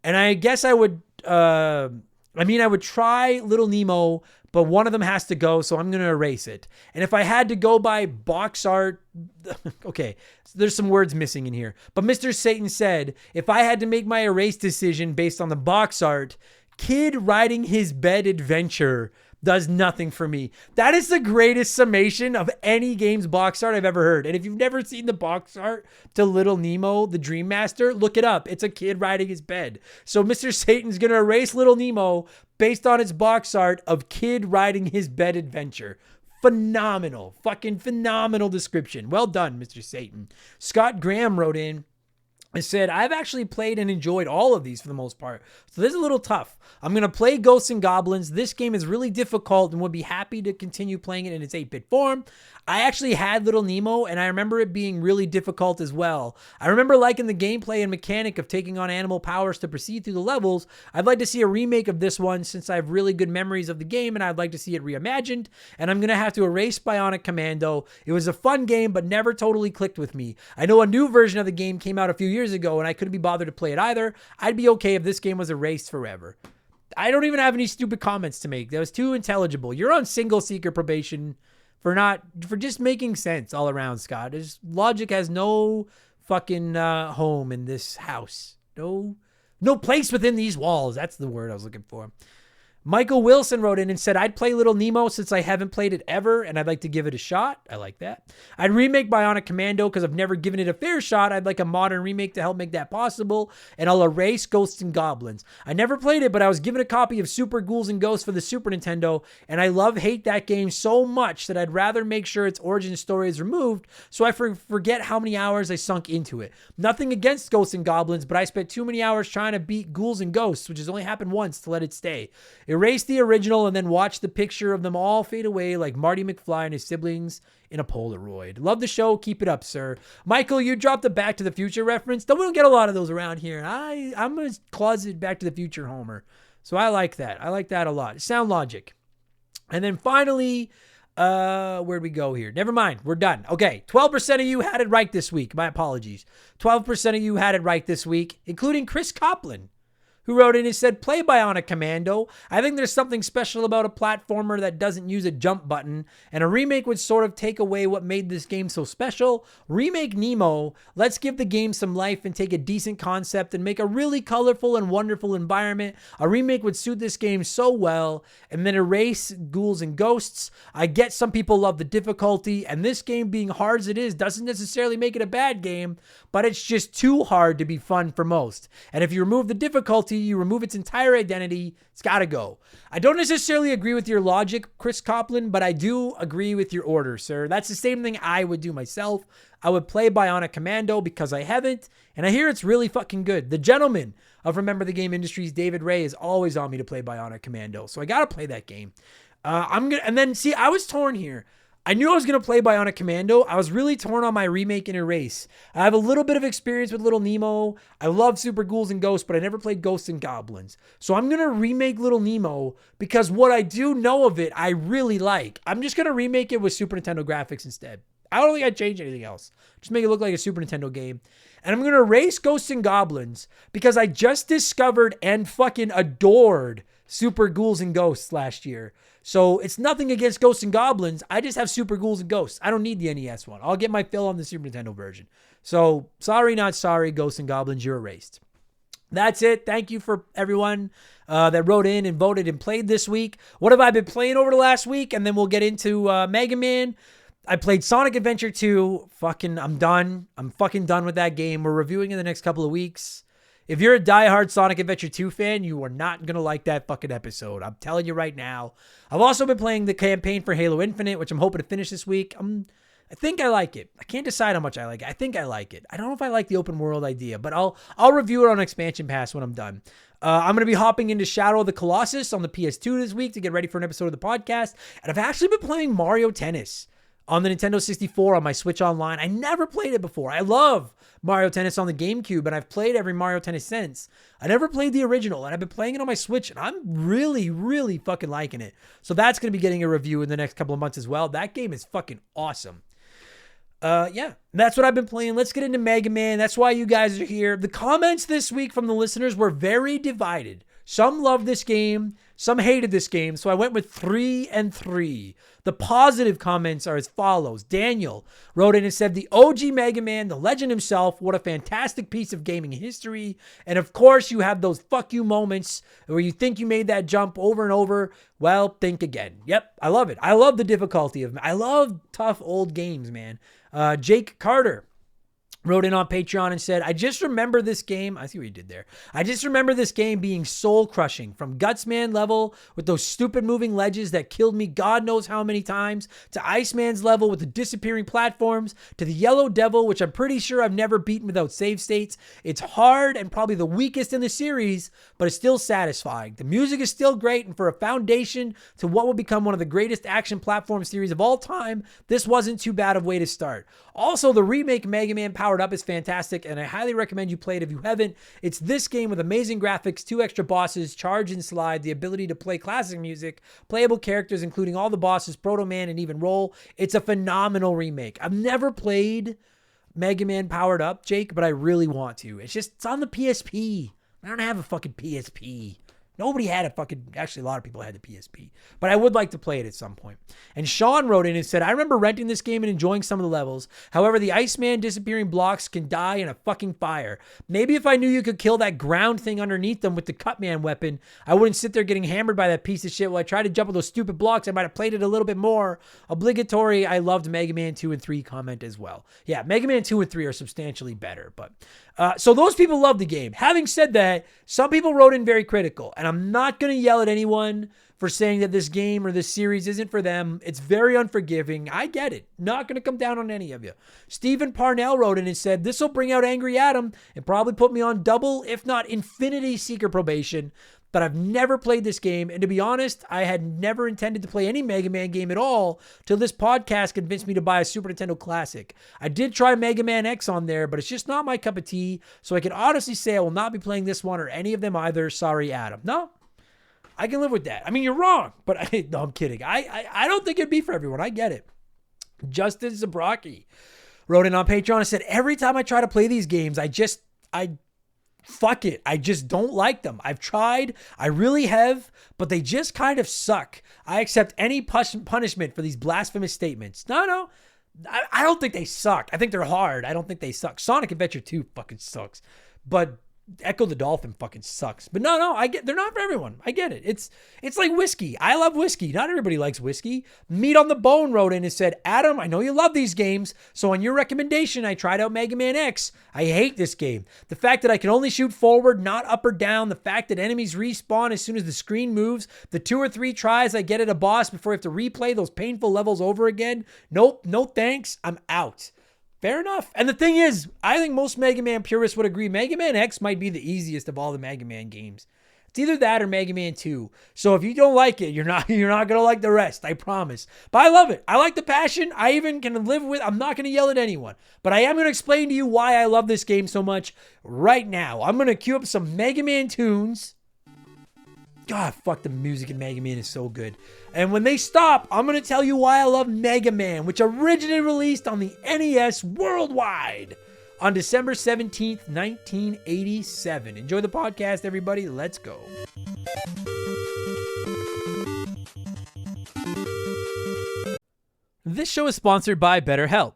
And I guess I would, I would try Little Nemo, but one of them has to go, so I'm going to erase it. And if I had to go by box art, okay, there's some words missing in here. But Mr. Satan said, if I had to make my erase decision based on the box art, Kid Riding His Bed Adventure does nothing for me. That is the greatest summation of any game's box art I've ever heard. And if you've never seen the box art to Little Nemo, the Dream Master, look it up. It's a kid riding his bed. So Mr. Satan's going to erase Little Nemo based on its box art of Kid Riding His Bed Adventure. Phenomenal. Fucking phenomenal description. Well done, Mr. Satan. Scott Graham wrote in and said, I've actually played and enjoyed all of these for the most part. So this is a little tough. I'm going to play Ghosts and Goblins. This game is really difficult and would be happy to continue playing it in its 8-bit form. I actually had Little Nemo, and I remember it being really difficult as well. I remember liking the gameplay and mechanic of taking on animal powers to proceed through the levels. I'd like to see a remake of this one since I have really good memories of the game, and I'd like to see it reimagined. And I'm going to have to erase Bionic Commando. It was a fun game, but never totally clicked with me. I know a new version of the game came out a few years ago, and I couldn't be bothered to play it either. I'd be okay if this game was erased forever. I don't even have any stupid comments to make. That was too intelligible. You're on single seeker probation for just making sense all around, Scott. Logic has no fucking home in this house. No place within these walls. That's the word I was looking for. Michael Wilson wrote in and said, I'd play Little Nemo since I haven't played it ever, and I'd like to give it a shot. I like that. I'd remake Bionic Commando because I've never given it a fair shot. I'd like a modern remake to help make that possible, and I'll erase Ghosts and Goblins. I never played it, but I was given a copy of Super Ghouls and Ghosts for the Super Nintendo, and I hate that game so much that I'd rather make sure its origin story is removed so I forget how many hours I sunk into it. Nothing against Ghosts and Goblins, but I spent too many hours trying to beat Ghouls and Ghosts, which has only happened once, to let it stay. Erase the original and then watch the picture of them all fade away like Marty McFly and his siblings in a Polaroid. Love the show. Keep it up, sir. Michael, you dropped a Back to the Future reference. We don't get a lot of those around here. I'm a closet Back to the Future homer. So I like that. I like that a lot. Sound logic. And then finally, where'd we go here? Never mind. We're done. Okay. 12% of you had it right this week. My apologies. 12% of you had it right this week, including Chris Copland, who wrote in and said, play Bionic Commando. I think there's something special about a platformer that doesn't use a jump button, and a remake would sort of take away what made this game so special. Remake Nemo. Let's give the game some life and take a decent concept and make a really colorful and wonderful environment. A remake would suit this game so well. And then erase Ghouls and Ghosts. I get some people love the difficulty, and this game being hard as it is doesn't necessarily make it a bad game, but it's just too hard to be fun for most. And if you remove the difficulty, you remove its entire identity. It's got to go. I don't necessarily agree with your logic, Chris Copland, but I do agree with your order, sir. That's the same thing I would do myself. I would play Bionic Commando because I haven't, and I hear it's really fucking good. The gentleman of Remember the Game Industries, David Ray, is always on me to play Bionic Commando, so I got to play that game. I was torn here. I knew I was going to play Bionic Commando. I was really torn on my remake and erase. I have a little bit of experience with Little Nemo. I love Super Ghouls and Ghosts, but I never played Ghosts and Goblins. So I'm going to remake Little Nemo because what I do know of it, I really like. I'm just going to remake it with Super Nintendo graphics instead. I don't think I'd change anything else. Just make it look like a Super Nintendo game. And I'm going to erase Ghosts and Goblins because I just discovered and fucking adored Super Ghouls and Ghosts last year. So it's nothing against Ghosts and Goblins. I just have Super Ghouls and Ghosts. I don't need the NES one. I'll get my fill on the Super Nintendo version. So sorry, not sorry, Ghosts and Goblins, you're erased. That's it. Thank you for everyone that wrote in and voted and played this week. What have I been playing over the last week? And then we'll get into Mega Man. I played Sonic Adventure 2. I'm done. I'm fucking done with that game. We're reviewing in the next couple of weeks. If you're a diehard Sonic Adventure 2 fan, you are not going to like that fucking episode. I'm telling you right now. I've also been playing the campaign for Halo Infinite, which I'm hoping to finish this week. I think I like it. I can't decide how much I like it. I think I like it. I don't know if I like the open world idea, but I'll review it on Expansion Pass when I'm done. I'm going to be hopping into Shadow of the Colossus on the PS2 this week to get ready for an episode of the podcast. And I've actually been playing Mario Tennis on the Nintendo 64 on my Switch Online. I never played it before. I love Mario Tennis on the GameCube, and I've played every Mario Tennis since. I never played the original, and I've been playing it on my Switch, and I'm really, really fucking liking it. So that's going to be getting a review in the next couple of months as well. That game is fucking awesome. Yeah, that's what I've been playing. Let's get into Mega Man. That's why you guys are here. The comments this week from the listeners were very divided. Some loved this game, some hated this game, so I went with 3 and 3. The positive comments are as follows. Daniel wrote in and said, the OG Mega Man, the legend himself, what a fantastic piece of gaming history. And of course, you have those fuck you moments where you think you made that jump over and over. Well, think again. Yep, I love it. I love the difficulty of it. I love tough old games, man. Jake Carter wrote in on Patreon and said, I just remember this game. I see what you did there. I just remember this game being soul crushing from Gutsman level with those stupid moving ledges that killed me God knows how many times, to Iceman's level with the disappearing platforms, to the Yellow Devil, which I'm pretty sure I've never beaten without save states. It's hard and probably the weakest in the series, but it's still satisfying. The music is still great, and for a foundation to what will become one of the greatest action platform series of all time, this wasn't too bad of a way to start. Also, the remake Mega Man Powered Up is fantastic, and I highly recommend you play it if you haven't. It's this game with amazing graphics, 2 extra bosses, charge and slide, the ability to play classic music, playable characters, including all the bosses, Proto Man, and even Roll. It's a phenomenal remake. I've never played Mega Man Powered Up, Jake, but I really want to. It's on the PSP. I don't have a fucking PSP. Nobody had actually a lot of people had the PSP, but I would like to play it at some point. And Sean wrote in and said, I remember renting this game and enjoying some of the levels. However, the Iceman disappearing blocks can die in a fucking fire. Maybe if I knew you could kill that ground thing underneath them with the Cutman weapon, I wouldn't sit there getting hammered by that piece of shit while I tried to jump on those stupid blocks. I might have played it a little bit more. Obligatory, I loved Mega Man 2 and 3 comment as well. Yeah, Mega Man 2 and 3 are substantially better, but so those people love the game. Having said that, some people wrote in very critical, and I'm not going to yell at anyone for saying that this game or this series isn't for them. It's very unforgiving. I get it. Not going to come down on any of you. Stephen Parnell wrote in and said, this will bring out Angry Adam and probably put me on double, if not infinity seeker probation. But I've never played this game, and to be honest, I had never intended to play any Mega Man game at all till this podcast convinced me to buy a Super Nintendo Classic. I did try Mega Man X on there, but it's just not my cup of tea, so I can honestly say I will not be playing this one or any of them either. Sorry, Adam. No, I can live with that. I mean, you're wrong, but no, I'm kidding. I don't think it'd be for everyone. I get it. Justin Zabrocki wrote in on Patreon and said, every time I try to play these games, fuck it. I just don't like them. I've tried. I really have, but they just kind of suck. I accept any punishment for these blasphemous statements. No. I don't think they suck. I think they're hard. I don't think they suck. Sonic Adventure 2 fucking sucks. But Echo the Dolphin fucking sucks. But no, they're not for everyone. I get it. It's like whiskey. I love whiskey. Not everybody likes whiskey. Meat on the Bone wrote in and said, Adam, I know you love these games, so on your recommendation, I tried out Mega Man X. I hate this game. The fact that I can only shoot forward, not up or down, the fact that enemies respawn as soon as the screen moves, the 2 or 3 tries I get at a boss before I have to replay those painful levels over again. Nope, no thanks. I'm out. Fair enough. And the thing is, I think most Mega Man purists would agree Mega Man X might be the easiest of all the Mega Man games. It's either that or Mega Man 2. So if you don't like it, you're not gonna like the rest, I promise. But I love it. I like the passion. I even can live with, I'm not gonna yell at anyone. But I am gonna explain to you why I love this game so much right now. I'm gonna cue up some Mega Man tunes. God, fuck, the music in Mega Man is so good. And when they stop, I'm gonna tell you why I love Mega Man, which originally released on the NES worldwide on December 17th, 1987. Enjoy the podcast, everybody. Let's go. This show is sponsored by BetterHelp.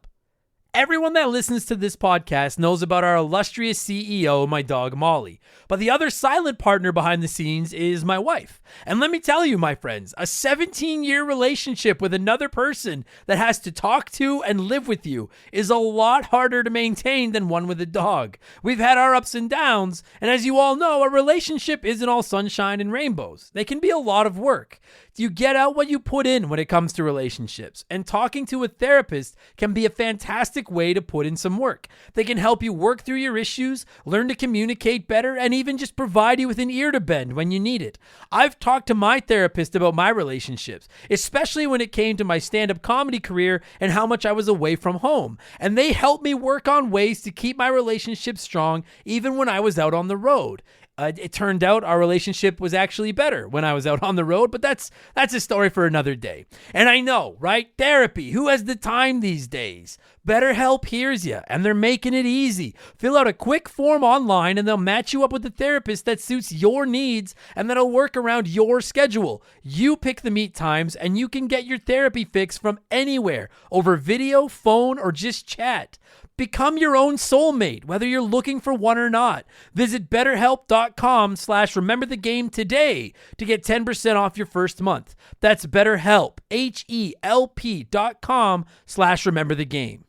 Everyone that listens to this podcast knows about our illustrious CEO, my dog Molly. But the other silent partner behind the scenes is my wife. And let me tell you, my friends, a 17-year relationship with another person that has to talk to and live with you is a lot harder to maintain than one with a dog. We've had our ups and downs, and as you all know, a relationship isn't all sunshine and rainbows. They can be a lot of work. You get out what you put in when it comes to relationships, and talking to a therapist can be a fantastic way to put in some work. They can help you work through your issues, learn to communicate better, and even just provide you with an ear to bend when you need it. I've talked to my therapist about my relationships, especially when it came to my stand-up comedy career and how much I was away from home, and they helped me work on ways to keep my relationship strong even when I was out on the road. It turned out our relationship was actually better when I was out on the road, but that's a story for another day. And I know, right? Therapy. Who has the time these days? BetterHelp hears you, and they're making it easy. Fill out a quick form online, and they'll match you up with a therapist that suits your needs, and that'll work around your schedule. You pick the meet times, and you can get your therapy fix from anywhere, over video, phone, or just chat. Become your own soulmate, whether you're looking for one or not. Visit BetterHelp.com/rememberthegame today to get 10% off your first month. That's BetterHelp, HELP.com/rememberthegame.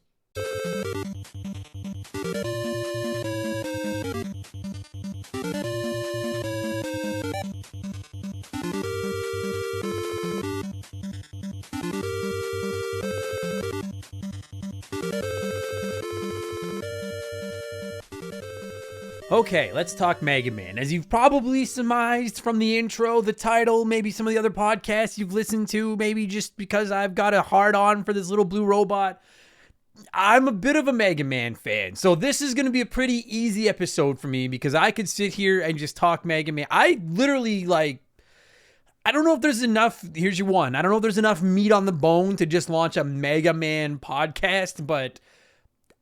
Okay, let's talk Mega Man. As you've probably surmised from the intro, the title, maybe some of the other podcasts you've listened to, maybe just because I've got a hard-on for this little blue robot, I'm a bit of a Mega Man fan. So this is going to be a pretty easy episode for me because I could sit here and just talk Mega Man. I literally, I don't know if there's enough, here's your one, I don't know if there's enough meat on the bone to just launch a Mega Man podcast, but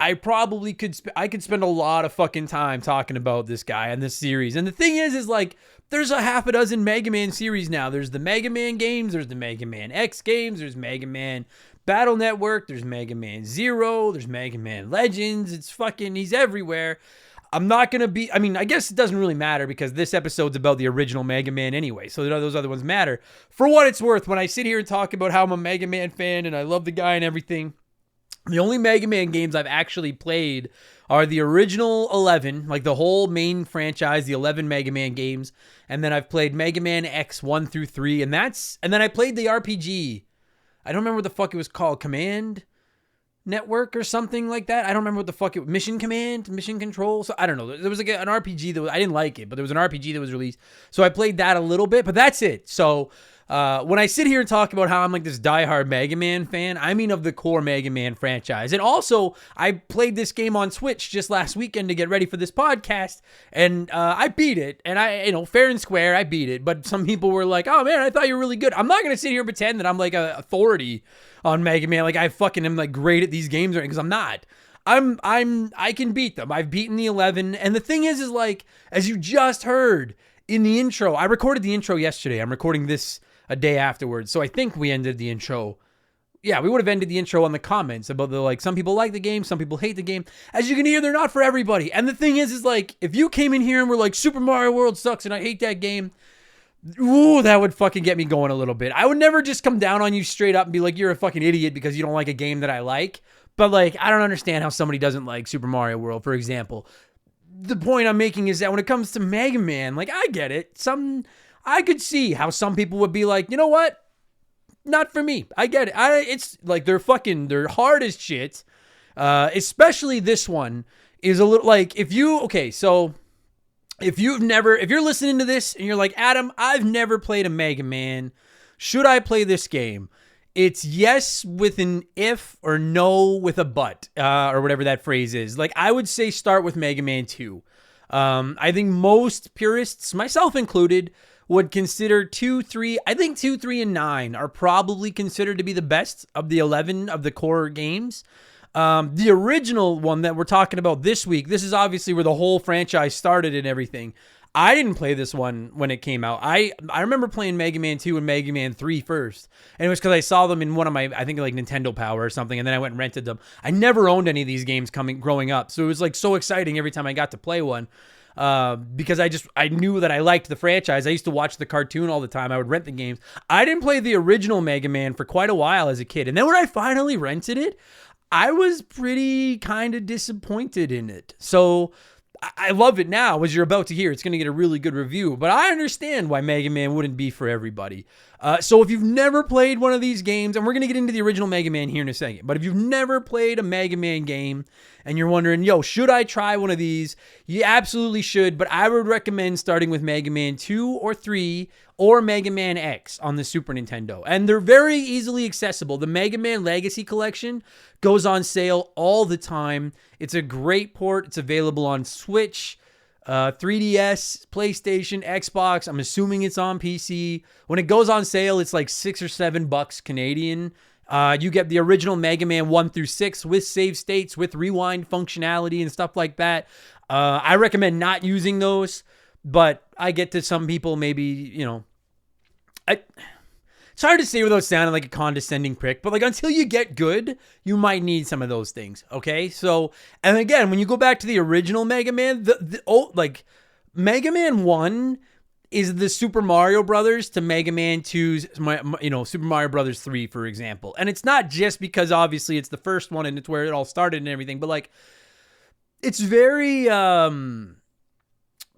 I probably could spend a lot of fucking time talking about this guy and this series. And the thing is there's a half a dozen Mega Man series now. There's the Mega Man games, there's the Mega Man X games, there's Mega Man Battle Network, there's Mega Man Zero, there's Mega Man Legends. He's everywhere. I'm not going to be, I guess it doesn't really matter because this episode's about the original Mega Man anyway, so those other ones matter. For what it's worth, when I sit here and talk about how I'm a Mega Man fan and I love the guy and everything, the only Mega Man games I've actually played are the original 11, like the whole main franchise, the 11 Mega Man games, and then I've played Mega Man X 1 through 3, and then I played the RPG. I don't remember what the fuck it was called, Command Network or something like that. I don't remember what the fuck Mission Command, Mission Control. So I don't know. There was an RPG I didn't like it, but there was an RPG that was released. So I played that a little bit, but that's it. So when I sit here and talk about how I'm like this diehard Mega Man fan, I mean of the core Mega Man franchise. And also, I played this game on Switch just last weekend to get ready for this podcast, and I beat it. And fair and square, I beat it. But some people were like, "Oh man, I thought you were really good." I'm not gonna sit here and pretend that I'm like an authority on Mega Man, like I fucking am like great at these games, because I'm not. I can beat them. I've beaten the 11, and the thing is like, as you just heard in the intro, I recorded the intro yesterday. I'm recording this a day afterwards. So I think we ended the intro. Yeah, we would have ended the intro on the comments about some people like the game, some people hate the game. As you can hear, they're not for everybody. And the thing is like, if you came in here and were like, Super Mario World sucks and I hate that game, ooh, that would fucking get me going a little bit. I would never just come down on you straight up and be like, you're a fucking idiot because you don't like a game that I like. But like, I don't understand how somebody doesn't like Super Mario World, for example. The point I'm making is that when it comes to Mega Man, like, I get it. I could see how some people would be like, you know what? Not for me. I get it. It's like they're hard as shit. Especially this one is a little like so if you're listening to this and you're like, Adam, I've never played a Mega Man, should I play this game? It's yes with an if or no with a but, or whatever that phrase is. Like, I would say start with Mega Man 2. I think most purists, myself included, would consider 2, 3, I think 2, 3, and 9 are probably considered to be the best of the 11 of the core games. The original one that we're talking about this week, this is obviously where the whole franchise started and everything. I didn't play this one when it came out. I remember playing Mega Man 2 and Mega Man 3 first. And it was because I saw them in one of my, I think like Nintendo Power or something. And then I went and rented them. I never owned any of these games growing up. So it was like so exciting every time I got to play one. Because I knew that I liked the franchise. I used to watch the cartoon all the time. I would rent the games. I didn't play the original Mega Man for quite a while as a kid. And then when I finally rented it, I was pretty kind of disappointed in it. So I love it now, as you're about to hear. It's going to get a really good review, but I understand why Mega Man wouldn't be for everybody. So if you've never played one of these games, and we're going to get into the original Mega Man here in a second, but if you've never played a Mega Man game and you're wondering, yo, should I try one of these? You absolutely should, but I would recommend starting with Mega Man 2 or 3 or Mega Man X on the Super Nintendo. And they're very easily accessible. The Mega Man Legacy Collection goes on sale all the time. It's a great port. It's available on Switch, 3DS, PlayStation, Xbox. I'm assuming it's on PC. When it goes on sale, it's like $6 or $7 Canadian. You get the original Mega Man 1 through 6 with save states, with rewind functionality and stuff like that. I recommend not using those, but I get to some people maybe, you know, it's hard to say without sounding like a condescending prick, but like until you get good, you might need some of those things. Okay. So, and again, when you go back to the original Mega Man, Mega Man 1 is the Super Mario Brothers to Mega Man 2's, Super Mario Brothers 3, for example. And it's not just because obviously it's the first one and it's where it all started and everything, but like, it's very,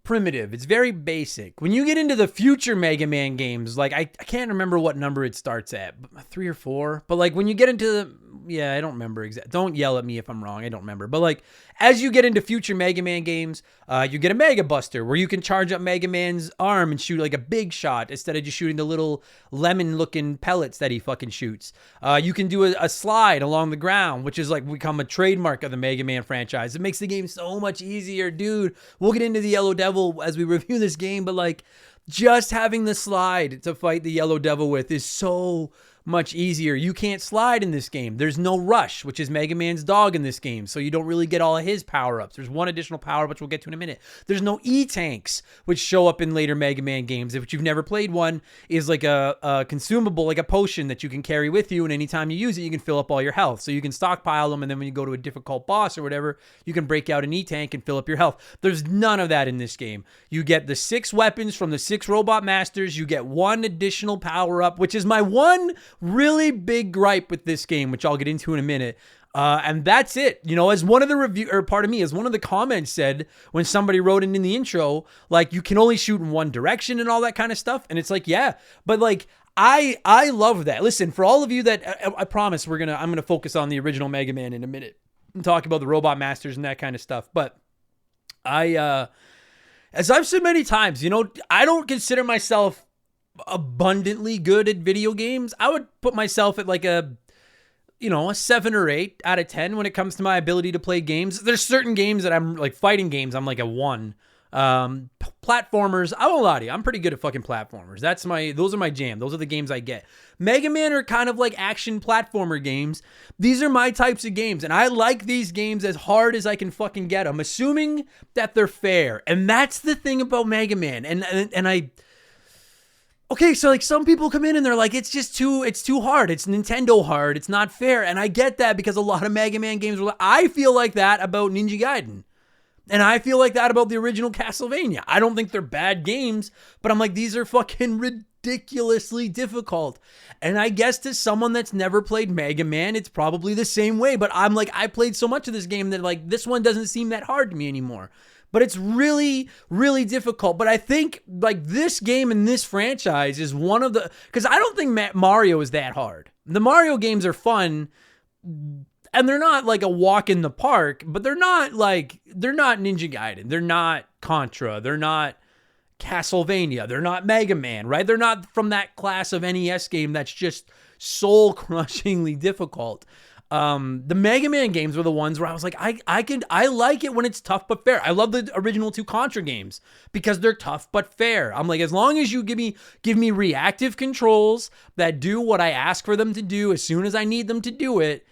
primitive. It's very basic. When you get into the future Mega Man games, like I can't remember what number it starts at, 3 or 4. But like when you get into I don't remember exactly. Don't yell at me if I'm wrong. I don't remember. But like as you get into future Mega Man games, you get a Mega Buster where you can charge up Mega Man's arm and shoot like a big shot instead of just shooting the little lemon-looking pellets that he fucking shoots. You can do a slide along the ground, which is like become a trademark of the Mega Man franchise. It makes the game so much easier, dude. We'll get into the Yellow Devil as we review this game, but like just having the slide to fight the Yellow Devil with is so much easier. You can't slide in this game. There's no Rush, which is Mega Man's dog in this game, so you don't really get all of his power-ups. There's one additional power, which we'll get to in a minute. There's no E-Tanks, which show up in later Mega Man games. If you've never played one, is like a consumable, like a potion that you can carry with you, and anytime you use it, you can fill up all your health. So you can stockpile them, and then when you go to a difficult boss or whatever, you can break out an E-Tank and fill up your health. There's none of that in this game. You get the 6 weapons from the 6 Robot Masters. You get one additional power-up, which is my one really big gripe with this game, which I'll get into in a minute. And that's it. You know, as one of the as one of the comments said when somebody wrote in the intro, like you can only shoot in one direction and all that kind of stuff. And it's like, yeah, but like, I love that. Listen, for all of you that I promise I'm going to focus on the original Mega Man in a minute and talk about the Robot Masters and that kind of stuff. But as I've said many times, you know, I don't consider myself abundantly good at video games. I would put myself at like a 7 or 8 out of 10 when it comes to my ability to play games. There's certain games that I'm like fighting games. I'm like a 1. Platformers, I won't lie to you, I'm pretty good at fucking platformers. Those are my jam. Those are the games I get. Mega Man are kind of like action platformer games. These are my types of games, and I like these games as hard as I can fucking get them, assuming that they're fair. And that's the thing about Mega Man. Okay, so like some people come in and they're like, it's too hard. It's Nintendo hard. It's not fair. And I get that because a lot of Mega Man games I feel like that about Ninja Gaiden. And I feel like that about the original Castlevania. I don't think they're bad games, but I'm like, these are fucking ridiculously difficult. And I guess to someone that's never played Mega Man, it's probably the same way. But I'm like, I played so much of this game that like, this one doesn't seem that hard to me anymore. But it's really, really difficult. But I think like this game and this franchise is one of the, because I don't think Mario is that hard. The Mario games are fun, and they're not like a walk in the park, but they're not Ninja Gaiden. They're not Contra. They're not Castlevania. They're not Mega Man, right? They're not from that class of NES game that's just soul-crushingly difficult. The Mega Man games were the ones where I was like, I like it when it's tough but fair. I love the original 2 Contra games because they're tough but fair. I'm like, as long as you give me reactive controls that do what I ask for them to do as soon as I need them to do it,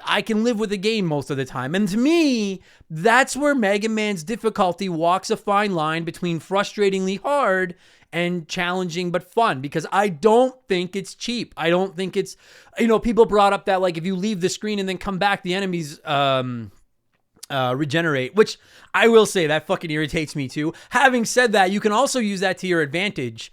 I can live with the game most of the time. And to me, that's where Mega Man's difficulty walks a fine line between frustratingly hard and challenging but fun, because I don't think it's cheap. I don't think it's, people brought up that, like, if you leave the screen and then come back, the enemies regenerate, which I will say that fucking irritates me too. Having said that, you can also use that to your advantage,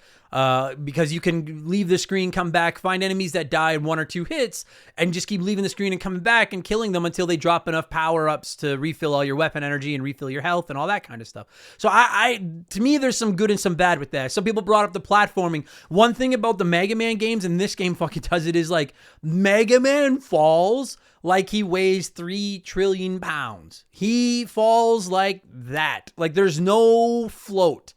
because you can leave the screen, come back, find enemies that die in 1 or 2 hits, and just keep leaving the screen and coming back and killing them until they drop enough power-ups to refill all your weapon energy and refill your health and all that kind of stuff. So to me, there's some good and some bad with that. Some people brought up the platforming. One thing about the Mega Man games, and this game fucking does it, is like Mega Man falls like he weighs 3 trillion pounds. He falls like that. Like there's no float.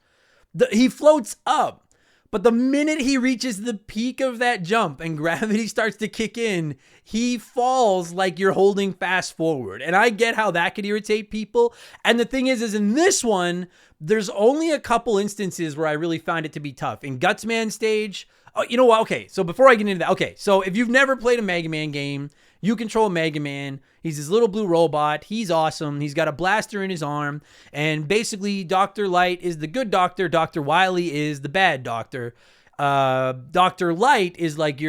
He floats up. But the minute he reaches the peak of that jump and gravity starts to kick in, he falls like you're holding fast forward. And I get how that could irritate people. And the thing is in this one, there's only a couple instances where I really find it to be tough. In Gutsman stage, oh, you know what? Okay, so before I get into that, okay, so if you've never played a Mega Man game, you control Mega Man. He's this little blue robot. He's awesome. He's got a blaster in his arm. And basically, Dr. Light is the good doctor. Dr. Wily is the bad doctor. Dr. Light is like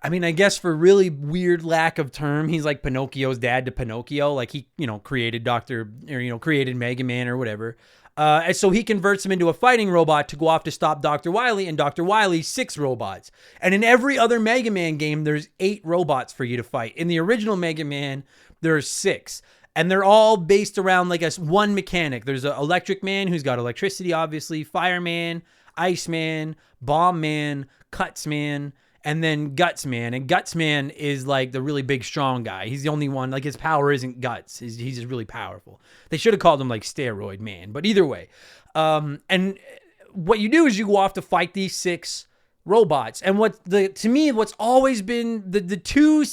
I guess for really weird lack of term, he's like Pinocchio's dad to Pinocchio. Like he, created created Mega Man or whatever. And so he converts him into a fighting robot to go off to stop Dr. Wily, and Dr. Wily's 6 robots. And in every other Mega Man game, there's 8 robots for you to fight. In the original Mega Man, there's 6. And they're all based around like one mechanic. There's an Electric Man who's got electricity, obviously, Fireman, Iceman, Bomb Man, Cuts Man, and then Guts Man. And Guts Man is like the really big, strong guy. He's the only one, like his power isn't guts. He's just really powerful. They should have called him like Steroid Man, but either way. And what you do is you go off to fight these 6 robots. And to me, what's always been the 2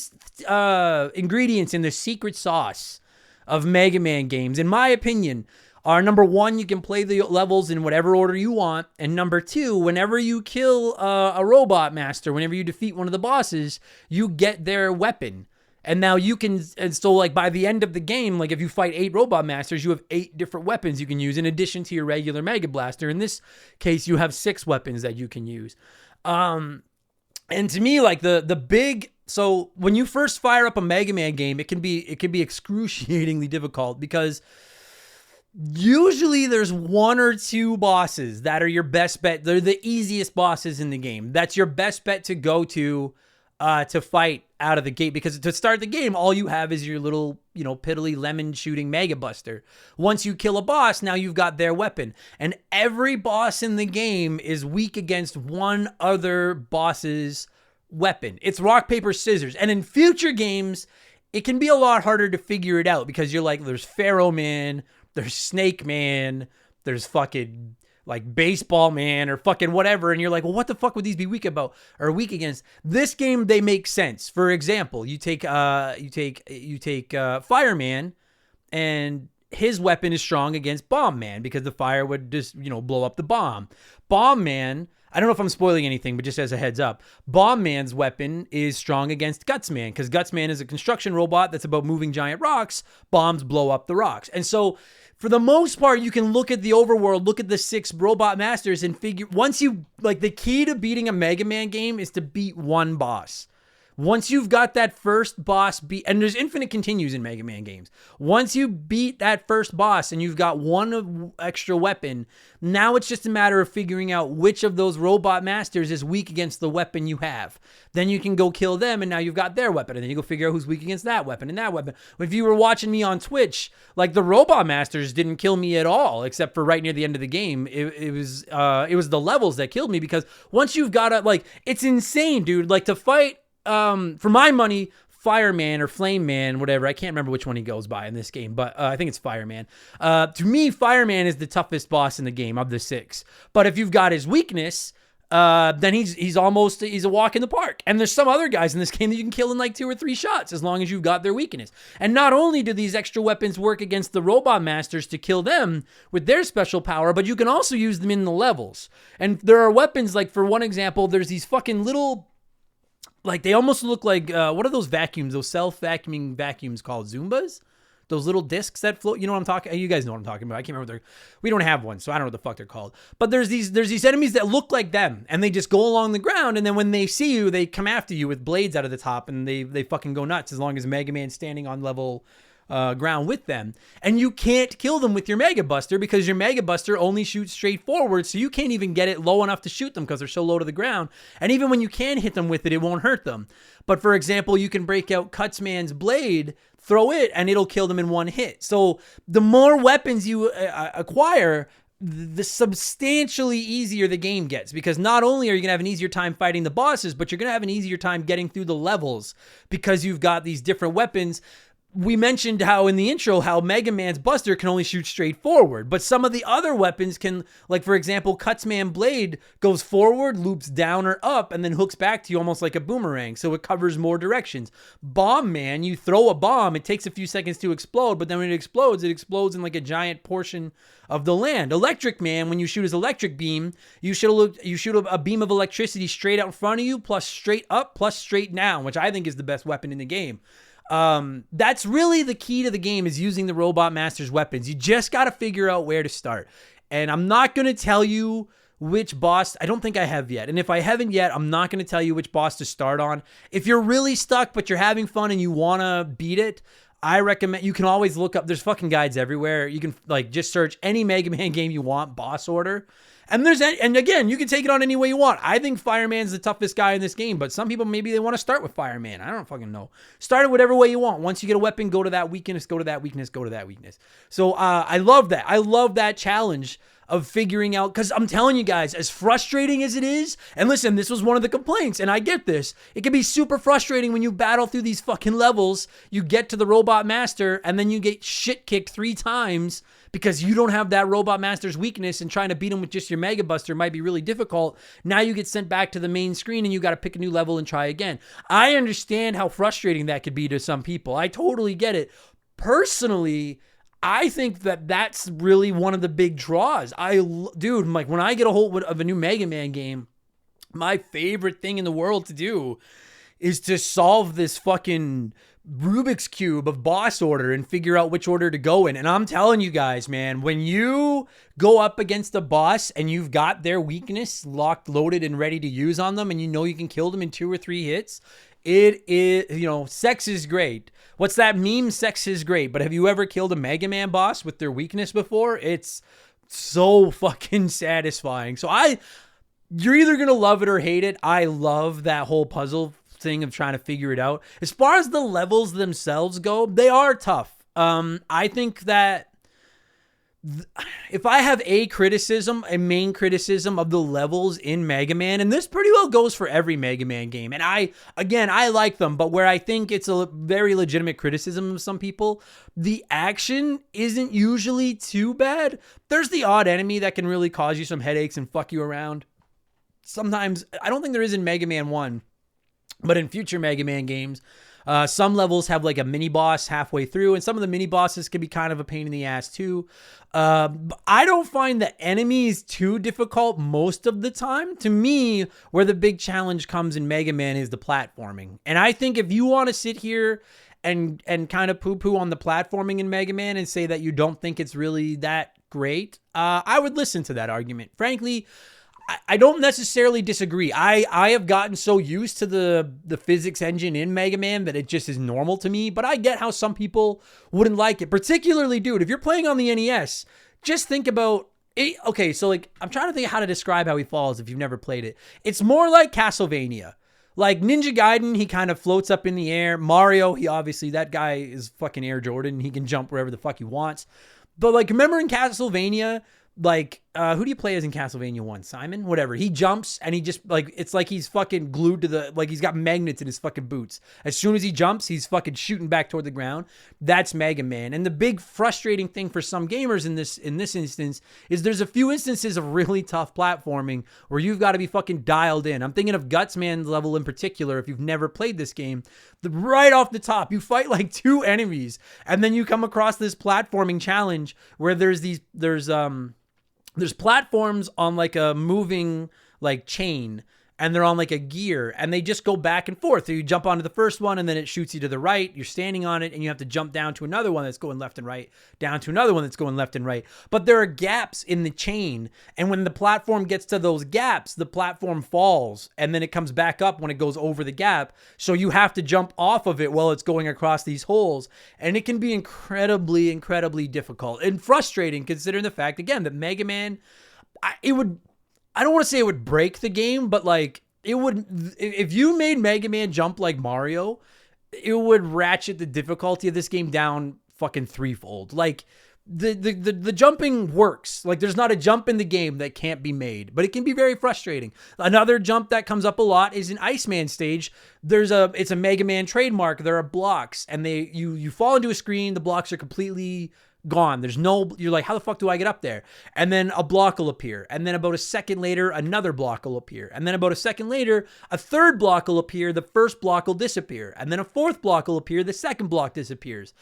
ingredients in the secret sauce of Mega Man games, in my opinion, are number 1, you can play the levels in whatever order you want. And number 2, whenever you kill a robot master, whenever you defeat one of the bosses, you get their weapon. And now you can, and so like by the end of the game, like if you fight 8 robot masters, you have 8 different weapons you can use in addition to your regular Mega Blaster. In this case, you have 6 weapons that you can use. And to me, like the big, so when you first fire up a Mega Man game, it can be excruciatingly difficult because usually there's 1 or 2 bosses that are your best bet. They're the easiest bosses in the game. That's your best bet to go to fight out of the gate, because to start the game, all you have is your little, piddly lemon shooting Mega Buster. Once you kill a boss, now you've got their weapon. And every boss in the game is weak against one other boss's weapon. It's rock, paper, scissors. And in future games, it can be a lot harder to figure it out because you're like, there's Pharaoh Man, there's Snake Man, there's fucking like Baseball Man or fucking whatever. And you're like, well, what the fuck would these be weak about or weak against? This game, they make sense. For example, you take Fireman, and his weapon is strong against Bomb Man because the fire would just, blow up the bomb. Bomb Man, I don't know if I'm spoiling anything, but just as a heads up, Bomb Man's weapon is strong against Guts Man because Guts Man is a construction robot that's about moving giant rocks. Bombs blow up the rocks. And so for the most part, you can look at the overworld, look at the 6 robot masters and figure, the key to beating a Mega Man game is to beat one boss. Once you've got that first boss beat, and there's infinite continues in Mega Man games. Once you beat that first boss and you've got one extra weapon, now it's just a matter of figuring out which of those robot masters is weak against the weapon you have. Then you can go kill them, and now you've got their weapon, and then you go figure out who's weak against that weapon and that weapon. If you were watching me on Twitch, like the robot masters didn't kill me at all, except for right near the end of the game. It was the levels that killed me, because once you've got it's insane, dude. Like to fight. For my money, Fireman or Flame Man, whatever. I can't remember which one he goes by in this game, but I think it's Fireman. To me, Fireman is the toughest boss in the game of the 6. But if you've got his weakness, then he's a walk in the park. And there's some other guys in this game that you can kill in like 2 or 3 shots as long as you've got their weakness. And not only do these extra weapons work against the Robot Masters to kill them with their special power, but you can also use them in the levels. And there are weapons, like for one example, there's these fucking little, like they almost look like, what are those vacuums, those self-vacuuming vacuums called? Zoombas? Those little discs that float, you know what I'm talking? You guys know what I'm talking about. I can't remember we don't have one, so I don't know what the fuck they're called. But there's these enemies that look like them, and they just go along the ground, and then when they see you, they come after you with blades out of the top, and they fucking go nuts as long as Mega Man's standing on level ground with them. And you can't kill them with your Mega Buster because your Mega Buster only shoots straight forward, so you can't even get it low enough to shoot them because they're so low to the ground. And even when you can hit them with it, it won't hurt them. But for example, you can break out Cutsman's blade, throw it, and it'll kill them in one hit. So the more weapons you acquire, the substantially easier the game gets, because not only are you going to have an easier time fighting the bosses, but you're going to have an easier time getting through the levels because you've got these different weapons. We mentioned how in the intro, how Mega Man's Buster can only shoot straight forward, but some of the other weapons can, like for example, Cutsman Blade goes forward, loops down or up, and then hooks back to you almost like a boomerang, so it covers more directions. Bomb Man, you throw a bomb, it takes a few seconds to explode, but then when it explodes in like a giant portion of the land. Electric Man, when you shoot his electric beam, you shoot a beam of electricity straight out in front of you, plus straight up, plus straight down, which I think is the best weapon in the game. That's really the key to the game, is using the Robot Master's weapons. You just got to figure out where to start. And I'm not going to tell you which boss. I don't think I have yet. And if I haven't yet, I'm not going to tell you which boss to start on. If you're really stuck, but you're having fun and you want to beat it, I recommend, you can always look up, there's fucking guides everywhere. You can like just search any Mega Man game you want, boss order. And again, you can take it on any way you want. I think Fireman's the toughest guy in this game, but some people, maybe they want to start with Fireman. I don't fucking know. Start it whatever way you want. Once you get a weapon, go to that weakness, go to that weakness, go to that weakness. So I love that. I love that challenge of figuring out, because I'm telling you guys, as frustrating as it is, and listen, this was one of the complaints, and I get this, it can be super frustrating when you battle through these fucking levels, you get to the Robot Master, and then you get shit kicked 3 times because you don't have that Robot Master's weakness, and trying to beat him with just your Mega Buster might be really difficult. Now you get sent back to the main screen and you got to pick a new level and try again. I understand how frustrating that could be to some people. I totally get it. Personally, I think that that's really one of the big draws. Dude, like when I get a hold of a new Mega Man game, my favorite thing in the world to do is to solve this fucking Rubik's Cube of boss order and figure out which order to go in. And I'm telling you guys, man, when you go up against a boss and you've got their weakness locked, loaded, and ready to use on them, and you know you can kill them in 2 or 3 hits, it is, sex is great. What's that meme? Sex is great. But have you ever killed a Mega Man boss with their weakness before? It's so fucking satisfying. So you're either going to love it or hate it. I love that whole puzzle thing of trying to figure it out. As far as the levels themselves go, they are tough. I think that if I have a main criticism of the levels in Mega Man, and this pretty well goes for every Mega Man game, and I like them, but where I think it's a very legitimate criticism of some people, the action isn't usually too bad. There's the odd enemy that can really cause you some headaches and fuck you around. Sometimes, I don't think there is in Mega Man 1, but in future Mega Man games, some levels have like a mini boss halfway through, and some of the mini bosses can be kind of a pain in the ass too. I don't find the enemies too difficult most of the time. To me, where the big challenge comes in Mega Man is the platforming. And I think if you want to sit here and kind of poo-poo on the platforming in Mega Man and say that you don't think it's really that great, I would listen to that argument. Frankly, I don't necessarily disagree. I have gotten so used to the physics engine in Mega Man that it just is normal to me, but I get how some people wouldn't like it. Particularly, dude, if you're playing on the NES, just think about it. Okay, so like, I'm trying to think of how to describe how he falls if you've never played it. It's more like Castlevania. Like Ninja Gaiden, he kind of floats up in the air. Mario, that guy is fucking Air Jordan. He can jump wherever the fuck he wants. But like, remember in Castlevania, like, who do you play as in Castlevania 1? Simon? Whatever. He jumps and he just like, it's like he's fucking glued to the, like he's got magnets in his fucking boots. As soon as he jumps, he's fucking shooting back toward the ground. That's Mega Man. And the big frustrating thing for some gamers in this instance is there's a few instances of really tough platforming where you've got to be fucking dialed in. I'm thinking of Gutsman's level in particular. If you've never played this game, right off the top, you fight like 2 enemies and then you come across this platforming challenge where there's platforms on like a moving like chain and they're on like a gear and they just go back and forth. So you jump onto the first one and then it shoots you to the right. You're standing on it and you have to jump down to another one that's going left and right, down to another one that's going left and right. But there are gaps in the chain. And when the platform gets to those gaps, the platform falls and then it comes back up when it goes over the gap. So you have to jump off of it while it's going across these holes. And it can be incredibly, incredibly difficult and frustrating considering the fact, again, that Mega Man, I don't want to say it would break the game, but like it would, if you made Mega Man jump like Mario, it would ratchet the difficulty of this game down fucking threefold. Like the jumping works. Like there's not a jump in the game that can't be made, but it can be very frustrating. Another jump that comes up a lot is in Iceman stage. It's a Mega Man trademark. There are blocks and you fall into a screen. The blocks are completely gone. You're like, how the fuck do I get up there? And then a block will appear. And then about a second later, another block will appear. And then about a second later, a third block will appear. The first block will disappear. And then a fourth block will appear. The second block disappears.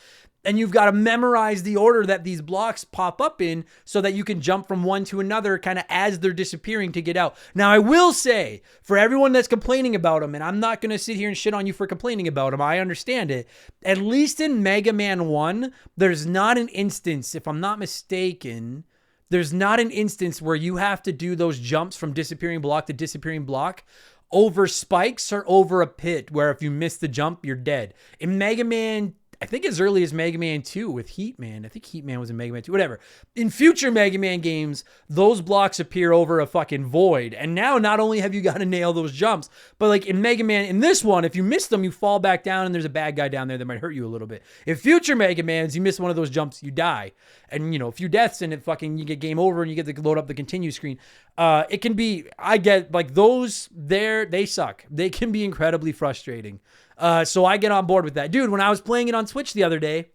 And you've got to memorize the order that these blocks pop up in so that you can jump from one to another kind of as they're disappearing to get out. Now, I will say, for everyone that's complaining about them, and I'm not going to sit here and shit on you for complaining about them, I understand it. At least in Mega Man 1, there's not an instance, if I'm not mistaken, there's not an instance where you have to do those jumps from disappearing block to disappearing block over spikes or over a pit where if you miss the jump, you're dead. In Mega Man, I think as early as Mega Man 2 with Heat Man. I think Heat Man was in Mega Man 2, whatever. In future Mega Man games, those blocks appear over a fucking void. And now not only have you got to nail those jumps, but like in Mega Man, in this one, if you miss them, you fall back down and there's a bad guy down there that might hurt you a little bit. In future Mega Mans, you miss one of those jumps, you die. And, a few deaths and you get game over and you get to load up the continue screen. It can be, I get like those there, they suck. They can be incredibly frustrating. So I get on board with that. Dude, when I was playing it on Switch the other day,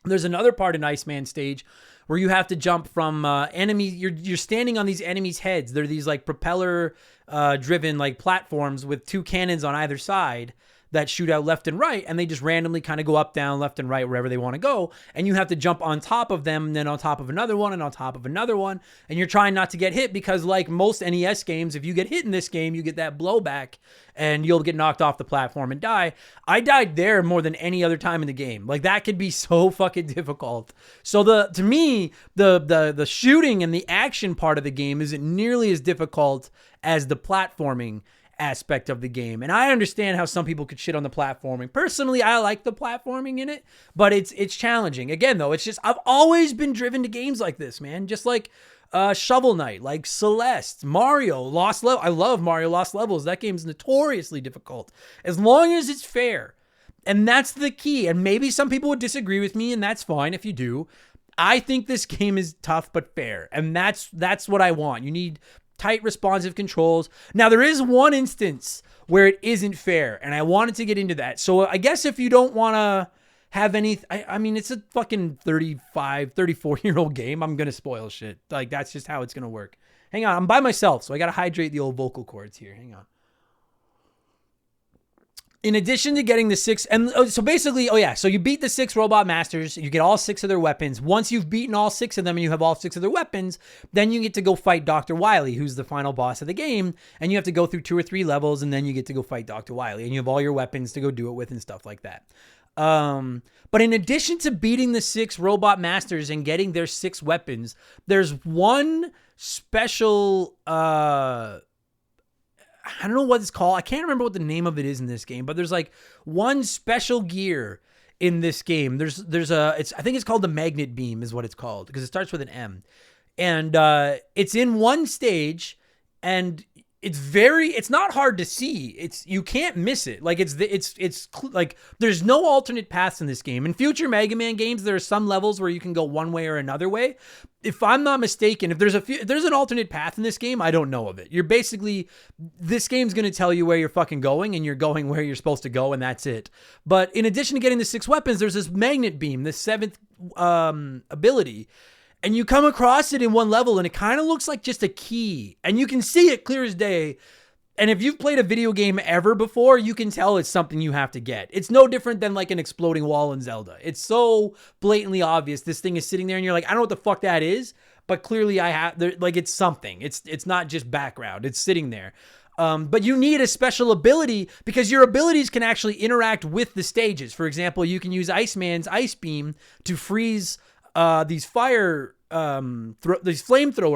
there's another part in Iceman stage where you have to jump from enemies. You're standing on these enemies' heads. They're these like propeller driven like platforms with 2 cannons on either side that shoot out left and right, and they just randomly kind of go up, down, left and right, wherever they want to go. And you have to jump on top of them, and then on top of another one, and on top of another one. And you're trying not to get hit because like most NES games, if you get hit in this game, you get that blowback and you'll get knocked off the platform and die. I died there more than any other time in the game. Like that could be so fucking difficult. So to me, the shooting and the action part of the game isn't nearly as difficult as the platforming aspect of the game. And I understand how some people could shit on the platforming. Personally, I like the platforming in it, but it's challenging. Again, though, it's just, I've always been driven to games like this, man. Just like Shovel Knight, like Celeste, Mario, Lost Level. I love Mario Lost Levels. That game's notoriously difficult. As long as it's fair. And that's the key. And maybe some people would disagree with me, and that's fine if you do. I think this game is tough but fair. And that's what I want. You need tight, responsive controls. Now, there is one instance where it isn't fair, and I wanted to get into that. So I guess if you don't want to have any, I mean, it's a fucking 34-year-old game. I'm going to spoil shit. Like, that's just how it's going to work. Hang on. I'm by myself, so I got to hydrate the old vocal cords here. Hang on. In addition to getting the 6, and so basically, so you beat the 6 Robot Masters, you get all 6 of their weapons. Once you've beaten all 6 of them and you have all 6 of their weapons, then you get to go fight Dr. Wily, who's the final boss of the game, and you have to go through 2 or 3 levels, and then you get to go fight Dr. Wily, and you have all your weapons to go do it with and stuff like that. But in addition to beating the 6 Robot Masters and getting their 6 weapons, there's one special, I don't know what it's called. I can't remember what the name of it is in this game, but there's like one special gear in this game. I think it's called the Magnet Beam is what it's called because it starts with an M. And it's in one stage, and it's not hard to see. You can't miss it. Like like there's no alternate paths in this game. In future Mega Man games, there are some levels where you can go one way or another way. If I'm not mistaken, if there's an alternate path in this game, I don't know of it. You're basically, this game's going to tell you where you're fucking going, and you're going where you're supposed to go, and that's it. But in addition to getting the 6 weapons, there's this magnet beam, this 7th ability. And you come across it in one level, and it kind of looks like just a key. And you can see it clear as day. And if you've played a video game ever before, you can tell it's something you have to get. It's no different than like an exploding wall in Zelda. It's so blatantly obvious. This thing is sitting there, and you're like, I don't know what the fuck that is. But clearly it's something. It's not just background. It's sitting there. But you need a special ability because your abilities can actually interact with the stages. For example, you can use Iceman's Ice Beam to freeze these flamethrower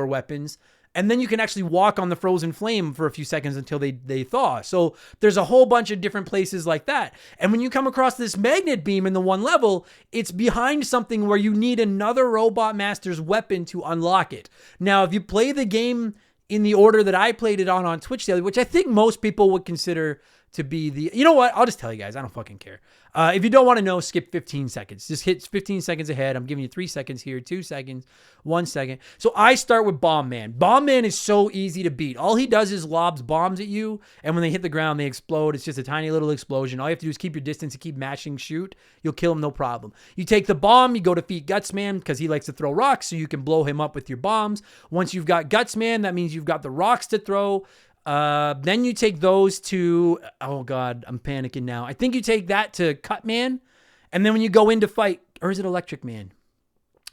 weapons, and then you can actually walk on the frozen flame for a few seconds until they thaw. So there's a whole bunch of different places like that. And when you come across this magnet beam in the one level, it's behind something where you need another Robot Master's weapon to unlock it. Now, if you play the game in the order that I played it on Twitch daily, which I think most people would consider to be you know what? I'll just tell you guys. I don't fucking care. If you don't want to know, skip 15 seconds. Just hit 15 seconds ahead. I'm giving you 3 seconds here, 2 seconds, 1 second. So I start with Bomb Man. Bomb Man is so easy to beat. All he does is lobs bombs at you, and when they hit the ground, they explode. It's just a tiny little explosion. All you have to do is keep your distance and keep mashing shoot. You'll kill him, no problem. You take the bomb, you go defeat Gutsman because he likes to throw rocks, so you can blow him up with your bombs. Once you've got Gutsman, that means you've got the rocks to throw. Then you take those to, oh God, I'm panicking now. I think you take that to Cutman. And then when you go in to fight, or is it Electric Man?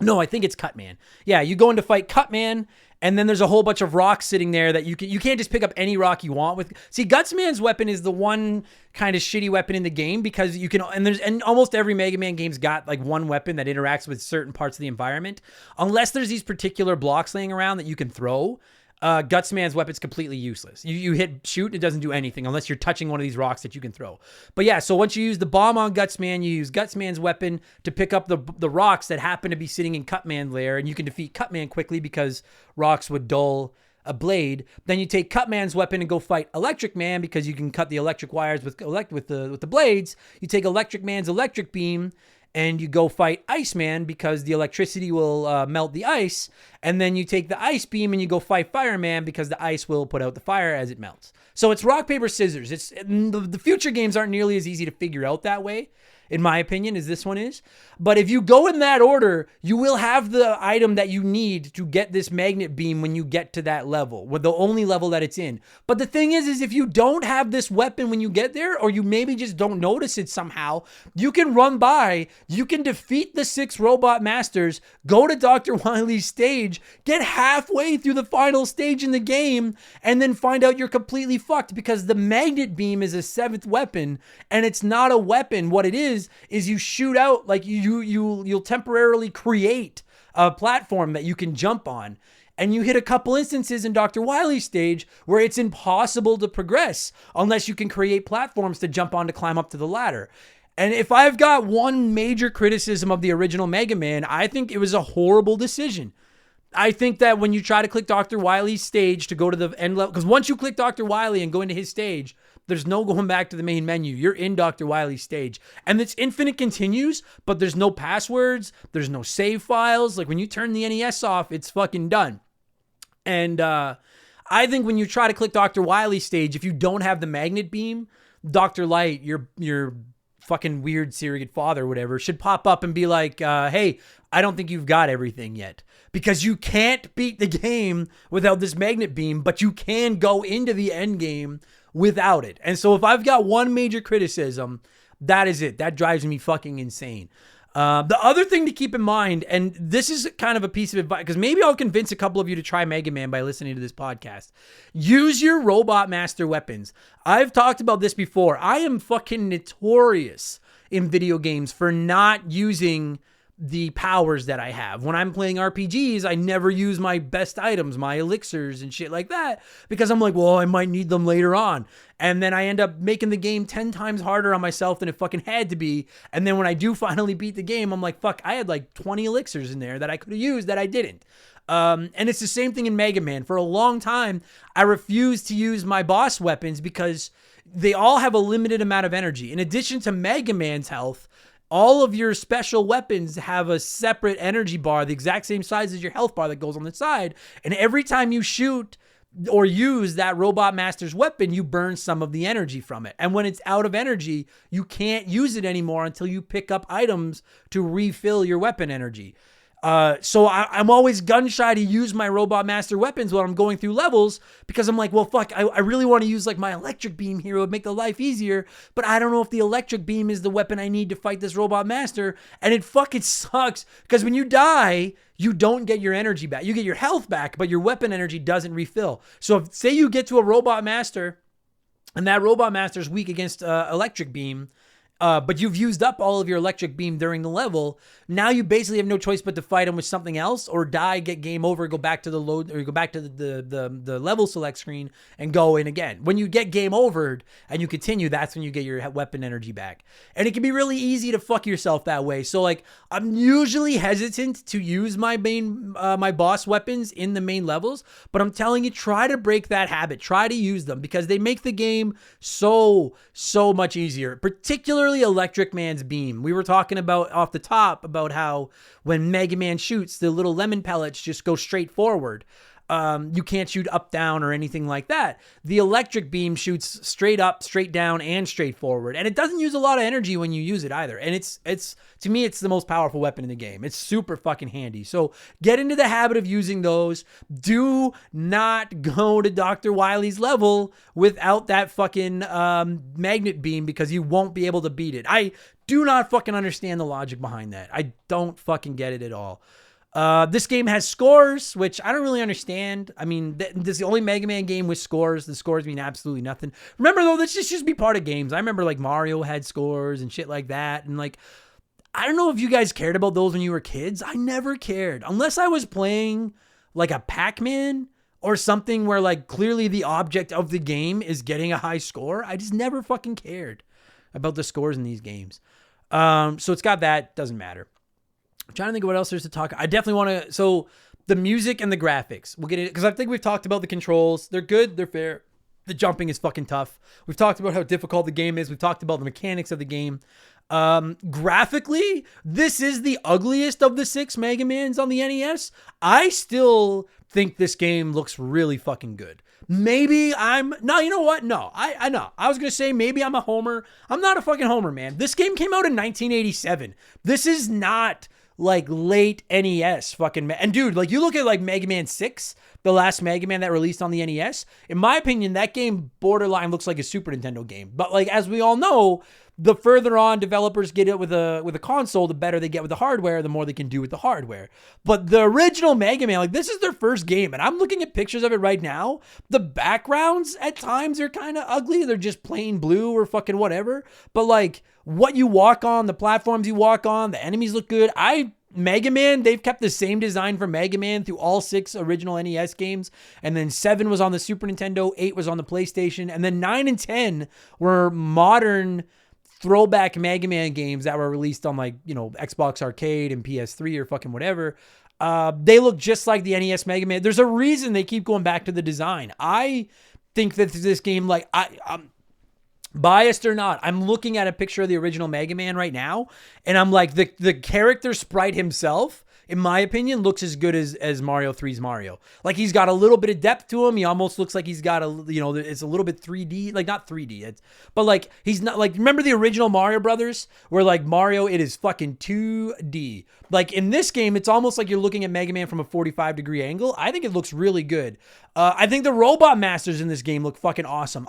No, I think it's Cutman. Yeah, you go in to fight Cutman, and then there's a whole bunch of rocks sitting there that you can't just pick up any rock you want with. See, Gutsman's weapon is the one kind of shitty weapon in the game because you can, and almost every Mega Man game's got like one weapon that interacts with certain parts of the environment. Unless there's these particular blocks laying around that you can throw. Gutsman's weapon's completely useless. You hit shoot, it doesn't do anything unless you're touching one of these rocks that you can throw. But yeah, so once you use the bomb on Gutsman, you use Gutsman's weapon to pick up the rocks that happen to be sitting in Cutman's lair, and you can defeat Cutman quickly because rocks would dull a blade. Then you take Cutman's weapon and go fight Electric Man because you can cut the electric wires with the blades. You take Electric Man's electric beam, and you go fight Iceman because the electricity will melt the ice. And then you take the ice beam and you go fight Fireman because the ice will put out the fire as it melts. So it's rock, paper, scissors. The future games aren't nearly as easy to figure out that way, in my opinion, as this one is. But if you go in that order, you will have the item that you need to get this magnet beam when you get to that level, with the only level that it's in. But the thing is if you don't have this weapon when you get there, or you maybe just don't notice it somehow, you can run by, you can defeat the 6 Robot Masters, go to Dr. Wily's stage, get halfway through the final stage in the game, and then find out you're completely fucked because the magnet beam is a 7th weapon, and it's not a weapon. What it is you shoot out, like you'll temporarily create a platform that you can jump on. And you hit a couple instances in Dr. Wily's stage where it's impossible to progress unless you can create platforms to jump on to climb up to the ladder. And if I've got one major criticism of the original Mega Man, I think it was a horrible decision. I think that when you try to click Dr. Wily's stage to go to the end level, because once you click Dr. Wily and go into his stage, there's no going back to the main menu. You're in Dr. Wily's stage. And it's infinite continues, but there's no passwords. There's no save files. Like when you turn the NES off, it's fucking done. And I think when you try to click Dr. Wily's stage, if you don't have the magnet beam, Dr. Light, your fucking weird surrogate father or whatever, should pop up and be like, hey, I don't think you've got everything yet. Because you can't beat the game without this magnet beam, but you can go into the end game without it. And so if I've got one major criticism, that is it. That drives me fucking insane. The other thing to keep in mind, and this is kind of a piece of advice, because maybe I'll convince a couple of you to try Mega Man by listening to this podcast. Use your Robot Master weapons. I've talked about this before. I am fucking notorious in video games for not using the powers that I have. When I'm playing RPGs, I never use my best items, my elixirs and shit like that, because I'm like, well, I might need them later on. And then I end up making the game 10 times harder on myself than it fucking had to be. And then when I do finally beat the game, I'm like, fuck, I had like 20 elixirs in there that I could have used that I didn't. And it's the same thing in Mega Man. For a long time, I refused to use my boss weapons because they all have a limited amount of energy. In addition to Mega Man's health, all of your special weapons have a separate energy bar, the exact same size as your health bar that goes on the side. And every time you shoot or use that Robot Master's weapon, you burn some of the energy from it. And when it's out of energy, you can't use it anymore until you pick up items to refill your weapon energy. So I'm always gun shy to use my Robot Master weapons when I'm going through levels because I'm like, well, fuck, I really want to use like my electric beam here. It would make the life easier, but I don't know if the electric beam is the weapon I need to fight this Robot Master. And it fucking sucks because when you die, you don't get your energy back. You get your health back, but your weapon energy doesn't refill. So if, say you get to a Robot Master and that Robot Master is weak against electric beam, but you've used up all of your electric beam during the level. Now you basically have no choice but to fight him with something else or die, get game over, go back to the load or go back to the level select screen and go in again. When you get game overed and you continue, that's when you get your weapon energy back. And it can be really easy to fuck yourself that way. So like I'm usually hesitant to use my main, my boss weapons in the main levels, but I'm telling you, try to break that habit. Try to use them because they make the game so much easier, particularly Electric Man's beam. We were talking about off the top about how when Mega Man shoots, the little lemon pellets just go straight forward. You can't shoot up, down, or anything like that. The electric beam shoots straight up, straight down, and straight forward. And it doesn't use a lot of energy when you use it either. And it's to me, it's the most powerful weapon in the game. It's super fucking handy. So get into the habit of using those. Do not go to Dr. Wily's level without that fucking magnet beam because you won't be able to beat it. I do not fucking understand the logic behind that. I don't fucking get it at all. This game has scores, which I don't really understand. I mean, this is the only Mega Man game with scores. The scores mean absolutely nothing. Remember, though, this just be part of games. I remember, like, Mario had scores and shit like that. And, like, I don't know if you guys cared about those when you were kids. I never cared. Unless I was playing, like, a Pac-Man or something where, like, clearly the object of the game is getting a high score. I just never fucking cared about the scores in these games. So it's got that. Doesn't matter. I'm trying to think of what else there's to talk. I definitely want to. So the music and the graphics, we'll get it because I think we've talked about the controls. They're good. They're fair. The jumping is fucking tough. We've talked about how difficult the game is. We've talked about the mechanics of the game. Graphically, this is the ugliest of the 6 Mega Mans on the NES. I still think this game looks really fucking good. Maybe no, you know what? No, I know. I was going to say maybe I'm a homer. I'm not a fucking homer, man. This game came out in 1987. This is not like late NES fucking and dude, like you look at like Mega Man 6, the last Mega Man that released on the NES, in my opinion, that game borderline looks like a Super Nintendo game. But like as we all know, the further on developers get it with a console, the better they get with the hardware, the more they can do with the hardware. But the original Mega Man, like this is their first game, and I'm looking at pictures of it right now. The backgrounds at times are kind of ugly. They're just plain blue or fucking whatever. But like what you walk on, the platforms you walk on, the enemies look good. Mega Man, they've kept the same design for Mega Man through all 6 original NES games. And then 7 was on the Super Nintendo, 8 was on the PlayStation, and then 9 and 10 were modern throwback Mega Man games that were released on like, you know, Xbox Arcade and PS3 or fucking whatever. They look just like the NES Mega Man. There's a reason they keep going back to the design. I think that this game, like, I'm biased or not, I'm looking at a picture of the original Mega Man right now, and I'm like, the character sprite himself, in my opinion, looks as good as Mario 3's Mario. Like, he's got a little bit of depth to him. He almost looks like he's got it's a little bit 3D, like not 3D, but like he's not like, remember the original Mario Brothers where like Mario, it is fucking 2D. Like in this game, it's almost like you're looking at Mega Man from a 45-degree angle. I think it looks really good. I think the Robot Masters in this game look fucking awesome.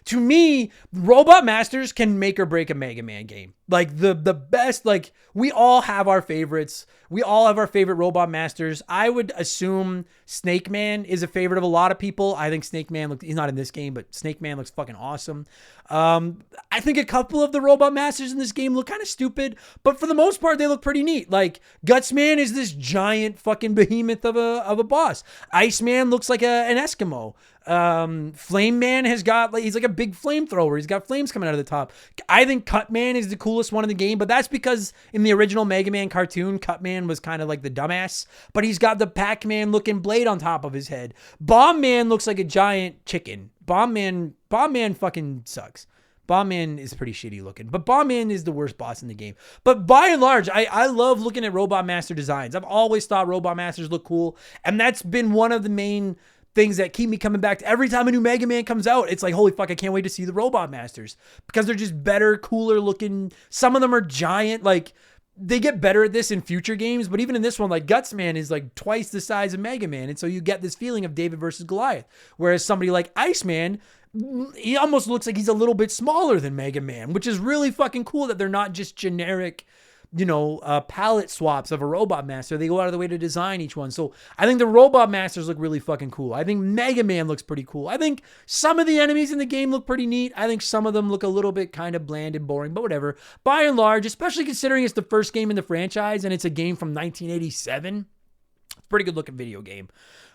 To me, Robot Masters can make or break a Mega Man game. Like the best, like we all have our favorites. We all have our favorite Robot Masters. I would assume Snake Man is a favorite of a lot of people. I think Snake Man he's not in this game, but Snake Man looks fucking awesome. I think a couple of the Robot Masters in this game look kind of stupid, but for the most part, they look pretty neat. Like Guts Man is this giant fucking behemoth of a boss. Iceman looks like a an Eskimo. Flame Man has got, like, he's like a big flamethrower. He's got flames coming out of the top. I think Cutman is the coolest one in the game, but that's because in the original Mega Man cartoon, Cutman was kind of like the dumbass, but he's got the Pac-Man looking blade on top of his head. Bomb Man looks like a giant chicken. Bomb Man fucking sucks. Bomb Man is pretty shitty looking, but Bomb Man is the worst boss in the game. But by and large, I love looking at Robot Master designs. I've always thought Robot Masters look cool, and that's been one of the main things that keep me coming back to every time a new Mega Man comes out. It's like, holy fuck, I can't wait to see the Robot Masters because they're just better, cooler looking. Some of them are giant, like they get better at this in future games, but even in this one, like Gutsman is like twice the size of Mega Man, and so you get this feeling of David versus Goliath, whereas somebody like Iceman, he almost looks like he's a little bit smaller than Mega Man, which is really fucking cool that they're not just generic, palette swaps of a Robot Master. They go out of the way to design each one. So I think the Robot Masters look really fucking cool. I think Mega Man looks pretty cool. I think some of the enemies in the game look pretty neat. I think some of them look a little bit kind of bland and boring, but whatever. By and large, especially considering it's the first game in the franchise and it's a game from 1987, pretty good looking video game.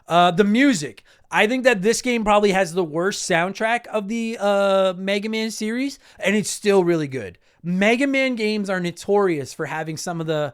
The music. I think that this game probably has the worst soundtrack of the Mega Man series, and it's still really good. Mega Man games are notorious for having some of the...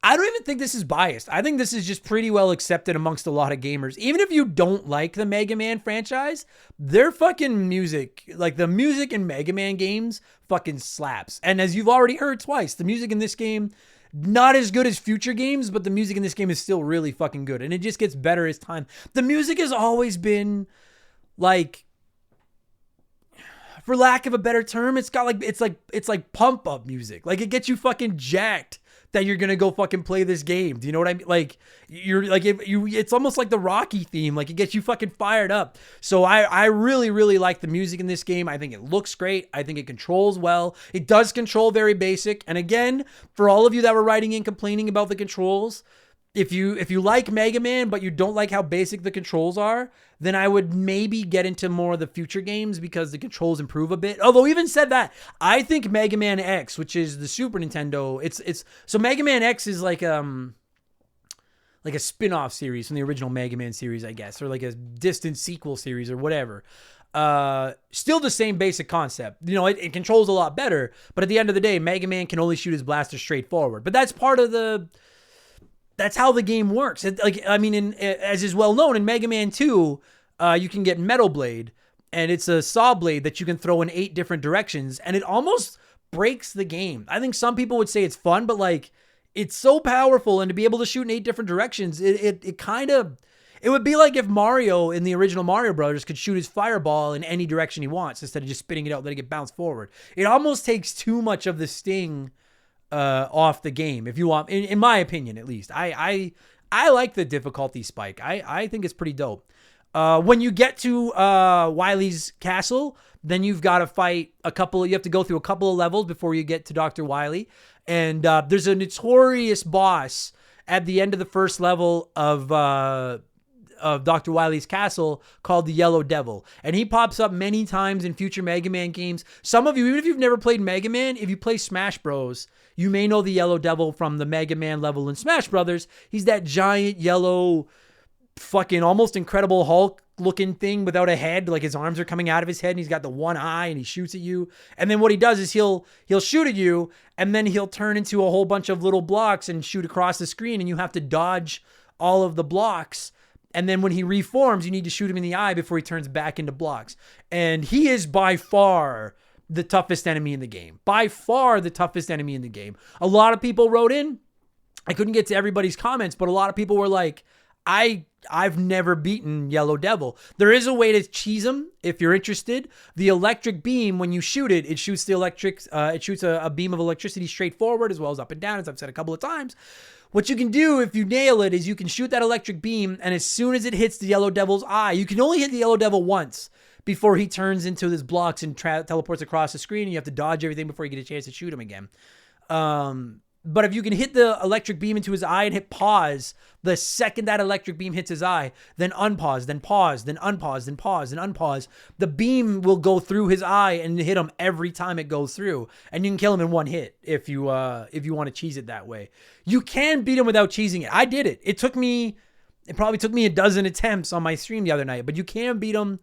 I don't even think this is biased. I think this is just pretty well accepted amongst a lot of gamers. Even if you don't like the Mega Man franchise, their fucking music, like the music in Mega Man games, fucking slaps. And as you've already heard twice, the music in this game... not as good as future games, but the music in this game is still really fucking good. And it just gets better as time. The music has always been like, for lack of a better term, it's like pump up music. Like it gets you fucking jacked that you're going to go fucking play this game. Do you know what I mean? Like you're like, it's almost like the Rocky theme. Like it gets you fucking fired up. So I really, really like the music in this game. I think it looks great. I think it controls well. It does control very basic. And again, for all of you that were writing in complaining about the controls, if you like Mega Man, but you don't like how basic the controls are, then I would maybe get into more of the future games because the controls improve a bit. Although even said that, I think Mega Man X, which is the Super Nintendo, so Mega Man X is like a spin-off series from the original Mega Man series, I guess, or like a distant sequel series or whatever. Still the same basic concept. It controls a lot better, but at the end of the day, Mega Man can only shoot his blaster straight forward. But that's part of that's how the game works. As is well known in Mega Man 2, you can get Metal Blade, and it's a saw blade that you can throw in 8 different directions, and it almost breaks the game. I think some people would say it's fun, but like it's so powerful, and to be able to shoot in 8 different directions, it would be like if Mario in the original Mario Brothers could shoot his fireball in any direction he wants instead of just spitting it out and letting it bounce forward. It almost takes too much of the sting off the game, if you want, in my opinion, at least. I like the difficulty spike. I think it's pretty dope. When you get to Wily's castle, then you've got to fight you have to go through a couple of levels before you get to Dr. Wily. And there's a notorious boss at the end of the first level of Dr. Wily's castle called the Yellow Devil. And he pops up many times in future Mega Man games. Some of you, even if you've never played Mega Man, if you play Smash Bros, you may know the Yellow Devil from the Mega Man level in Smash Brothers. He's that giant yellow, fucking almost Incredible Hulk looking thing without a head. Like his arms are coming out of his head and he's got the one eye and he shoots at you. And then what he does is he'll shoot at you and then he'll turn into a whole bunch of little blocks and shoot across the screen, and you have to dodge all of the blocks. And then when he reforms, you need to shoot him in the eye before he turns back into blocks. And he is by far the toughest enemy in the game. By far the toughest enemy in the game. A lot of people wrote in. I couldn't get to everybody's comments, but a lot of people were like, I've never beaten Yellow Devil. There is a way to cheese him if you're interested. The electric beam, when you shoot it, it shoots a beam of electricity straight forward as well as up and down, as I've said a couple of times. What you can do if you nail it is you can shoot that electric beam, and as soon as it hits the Yellow Devil's eye, you can only hit the Yellow Devil once before he turns into his blocks and teleports across the screen, and you have to dodge everything before you get a chance to shoot him again. But if you can hit the electric beam into his eye and hit pause, the second that electric beam hits his eye, then unpause, then pause, then unpause, then pause, then unpause, the beam will go through his eye and hit him every time it goes through. And you can kill him in one hit if you want to cheese it that way. You can beat him without cheesing it. I did it. It took me It probably took me a dozen attempts on my stream the other night, but you can beat him.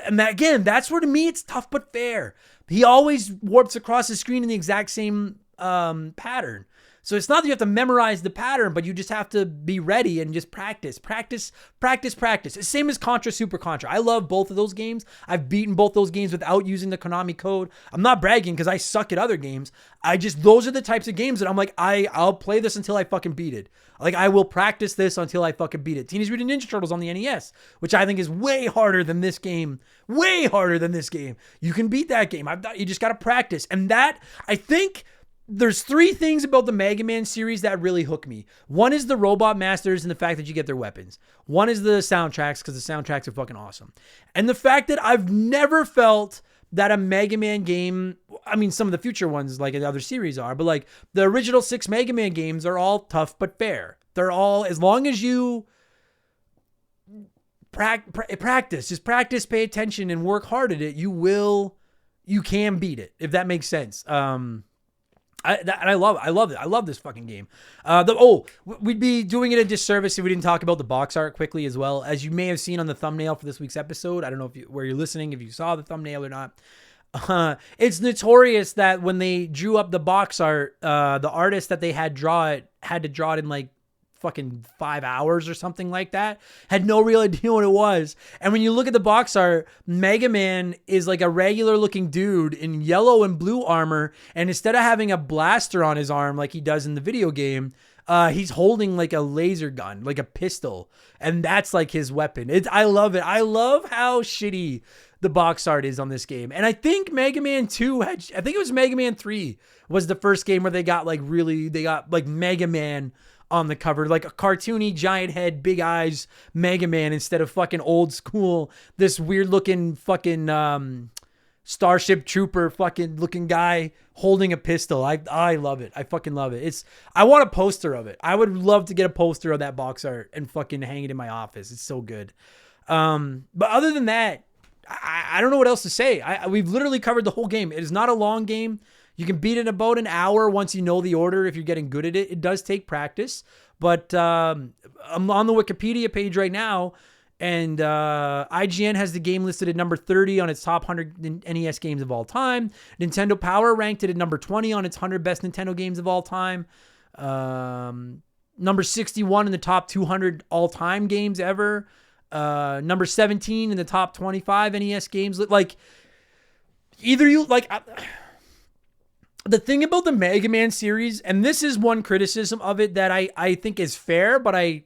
And that, again, that's where to me it's tough but fair. He always warps across the screen in the exact same pattern. So it's not that you have to memorize the pattern, but you just have to be ready and just practice. It's the same as Contra Super Contra. I love both of those games. I've beaten both those games without using the Konami code. I'm not bragging because I suck at other games. Those are the types of games that I'm like, I'll play this until I fucking beat it. Like, I will practice this until I fucking beat it. Teenage Mutant Ninja Turtles on the NES, which I think is way harder than this game. Way harder than this game. You can beat that game. You just got to practice. And that, I think... There's three things about the Mega Man series that really hook me. One is the Robot Masters and the fact that you get their weapons. One is the soundtracks, because the soundtracks are fucking awesome. And the fact that I've never felt that a Mega Man game, I mean, some of the future ones, like the other series are, but like the original 6 Mega Man games are all tough but fair. They're all, as long as you practice, pay attention and work hard at it, you can beat it, if that makes sense. I love it. I love this fucking game. We'd be doing it a disservice if we didn't talk about the box art quickly as well. As you may have seen on the thumbnail for this week's episode, I don't know where you're listening, if you saw the thumbnail or not. It's notorious that when they drew up the box art, the artist that they had to draw it in like fucking 5 hours or something like that. Had no real idea what it was. And when you look at the box art, Mega Man is like a regular looking dude in yellow and blue armor. And instead of having a blaster on his arm like he does in the video game, he's holding like a laser gun, like a pistol. And that's like his weapon. I love it. I love how shitty the box art is on this game. And I think Mega Man 2 I think it was Mega Man 3 was the first game where they got like Mega Man on the cover, like a cartoony giant head, big eyes Mega Man instead of fucking old school, this weird looking fucking Starship Trooper fucking looking guy holding a pistol. I love it. I fucking love it. I want a poster of it. I would love to get a poster of that box art and fucking hang it in my office. It's so good. But other than that, I don't know what else to say. We've literally covered the whole game. It is not a long game. You can beat it in about an hour once you know the order if you're getting good at it. It does take practice, but I'm on the Wikipedia page right now, and IGN has the game listed at number 30 on its top 100 NES games of all time. Nintendo Power ranked it at number 20 on its 100 best Nintendo games of all time. Number 61 in the top 200 all-time games ever. Number 17 in the top 25 NES games. Like, either you like... The thing about the Mega Man series, and this is one criticism of it that I think is fair, but I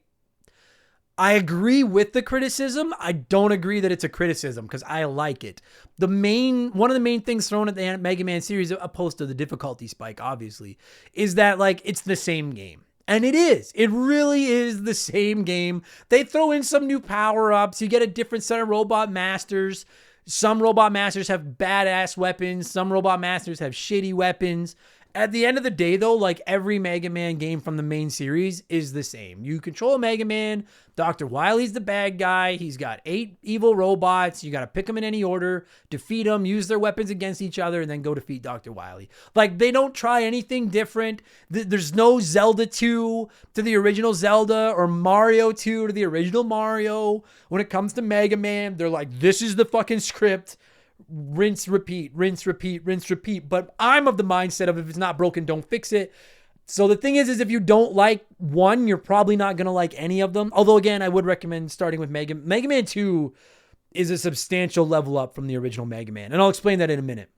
agree with the criticism. I don't agree that it's a criticism because I like it. One of the main things thrown at the Mega Man series, opposed to the difficulty spike, obviously, is that like it's the same game. And it is. It really is the same game. They throw in some new power-ups. You get a different set of Robot Masters. Some Robot Masters have badass weapons. Some Robot Masters have shitty weapons. At the end of the day, though, like every Mega Man game from the main series is the same. You control Mega Man. Dr. Wily's the bad guy. He's got 8 evil robots. You got to pick them in any order, defeat them, use their weapons against each other, and then go defeat Dr. Wily. Like, they don't try anything different. There's no Zelda 2 to the original Zelda or Mario 2 to the original Mario. When it comes to Mega Man, they're like, this is the fucking script. Rinse, repeat, rinse, repeat, rinse, repeat. But I'm of the mindset of if it's not broken, don't fix it. So the thing is if you don't like one, you're probably not going to like any of them. Although, again, I would recommend starting with Mega Man 2 is a substantial level up from the original Mega Man. And I'll explain that in a minute.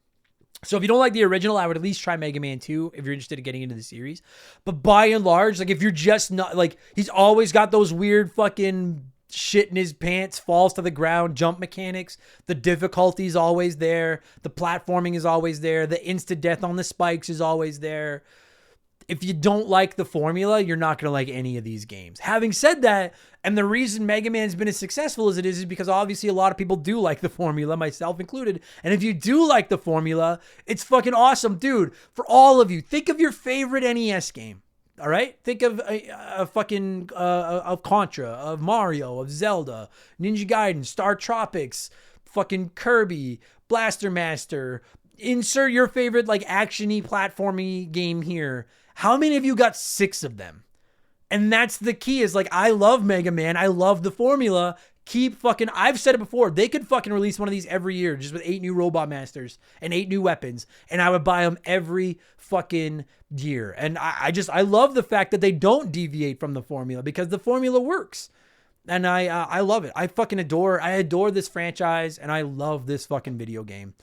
So if you don't like the original, I would at least try Mega Man 2 if you're interested in getting into the series. But by and large, like if you're just not like, he's always got those weird fucking shit in his pants, falls to the ground, jump mechanics. The difficulty is always there. The platforming is always there. The insta-death on the spikes is always there. If you don't like the formula, you're not going to like any of these games. Having said that, and the reason Mega Man's been as successful as it is because obviously a lot of people do like the formula, myself included. And if you do like the formula, it's fucking awesome. Dude, for all of you, think of your favorite NES game. All right? Think of a fucking of Contra, of Mario, of Zelda, Ninja Gaiden, Star Tropics, fucking Kirby, Blaster Master. Insert your favorite like action-y, platformy game here. How many of you got 6 of them? And that's the key is like, I love Mega Man. I love the formula. I've said it before. They could fucking release one of these every year just with 8 new Robot Masters and 8 new weapons. And I would buy them every fucking year. And I love the fact that they don't deviate from the formula because the formula works. And I love it. I adore this franchise and I love this fucking video game.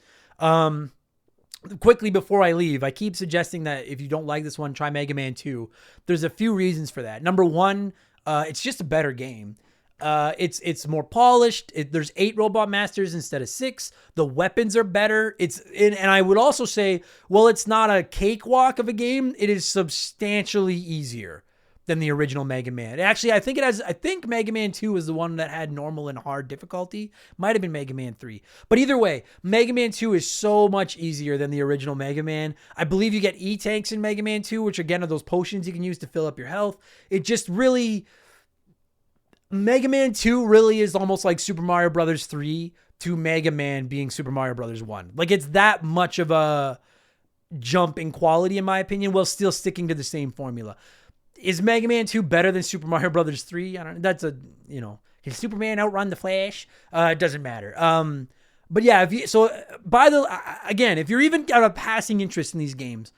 Quickly before I leave, I keep suggesting that if you don't like this one, try Mega Man 2. There's a few reasons for that. Number one, it's just a better game. It's more polished. There's 8 Robot Masters instead of 6. The weapons are better. And I would also say, well, it's not a cakewalk of a game. It is substantially easier than the original Mega Man. Actually, I think Mega Man 2 was the one that had normal and hard difficulty. Might have been Mega Man 3. But either way, Mega Man 2 is so much easier than the original Mega Man. I believe you get E-Tanks in Mega Man 2, which again are those potions you can use to fill up your health. It just really... Mega Man 2 really is almost like Super Mario Brothers 3 to Mega Man being Super Mario Brothers 1. Like, it's that much of a jump in quality, in my opinion, while still sticking to the same formula. Is Mega Man 2 better than Super Mario Brothers 3? I don't know. Can Superman outrun the Flash? It doesn't matter. But yeah, if you're even got a passing interest in these games,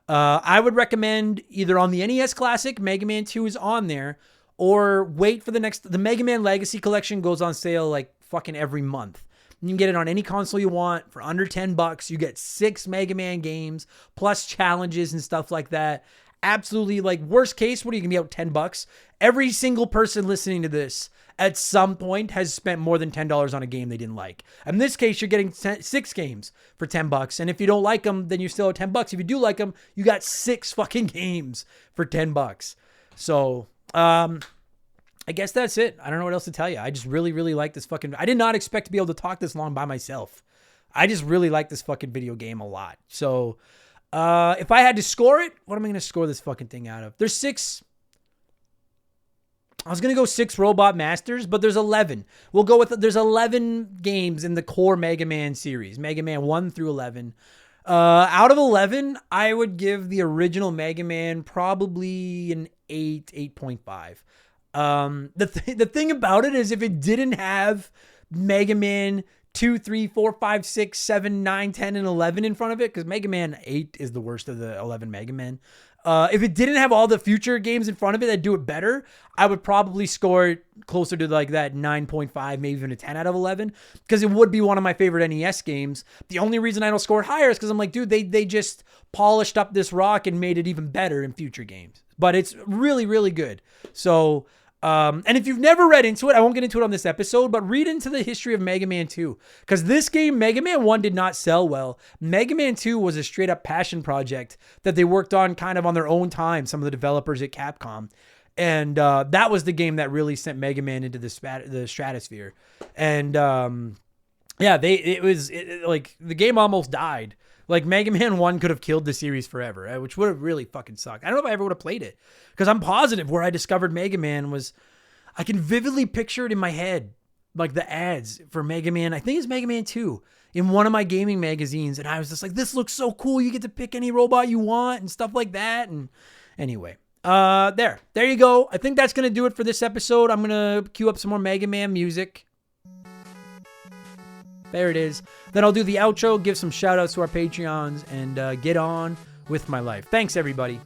I would recommend either on the NES Classic, Mega Man 2 is on there, or wait for the Mega Man Legacy Collection goes on sale like fucking every month. You can get it on any console you want for under $10. You get 6 Mega Man games plus challenges and stuff like that. Absolutely, like, worst case, what are you gonna be out $10? Every single person listening to this at some point has spent more than $10 on a game they didn't like. In this case, you're getting 6 games for $10. And if you don't like them, then you still have $10. If you do like them, you got 6 fucking games for $10. So, I guess that's it. I don't know what else to tell you. I just really, really like this fucking... I did not expect to be able to talk this long by myself. I just really like this fucking video game a lot. So, if I had to score it, what am I going to score this fucking thing out of? There's 6... I was going to go 6 Robot Masters, but there's 11. We'll go with... There's 11 games in the core Mega Man series. Mega Man 1 through 11. Out of 11, I would give the original Mega Man probably an 8, 8.5. The thing about it is if it didn't have Mega Man 2, 3, 4, 5, 6, 7, 9, 10, and 11 in front of it, because Mega Man 8 is the worst of the 11 Mega Men. If it didn't have all the future games in front of it that do it better, I would probably score it closer to like that 9.5, maybe even a 10 out of 11, because it would be one of my favorite NES games. The only reason I don't score it higher is because I'm like, dude, they just polished up this rock and made it even better in future games. But it's really, really good. So... and if you've never read into it, I won't get into it on this episode, but read into the history of Mega Man 2. Because this game, Mega Man 1 did not sell well. Mega Man 2 was a straight up passion project that they worked on kind of on their own time, some of the developers at Capcom. And that was the game that really sent Mega Man into the stratosphere. And yeah, the game almost died. Like, Mega Man 1 could have killed the series forever, which would have really fucking sucked. I don't know if I ever would have played it. Because I'm positive where I discovered Mega Man was... I can vividly picture it in my head. Like, the ads for Mega Man. I think it's Mega Man 2. In one of my gaming magazines. And I was just like, this looks so cool. You get to pick any robot you want and stuff like that. And anyway. There you go. I think that's going to do it for this episode. I'm going to cue up some more Mega Man music. There it is. Then I'll do the outro, give some shout outs to our Patreons, and get on with my life. Thanks, everybody.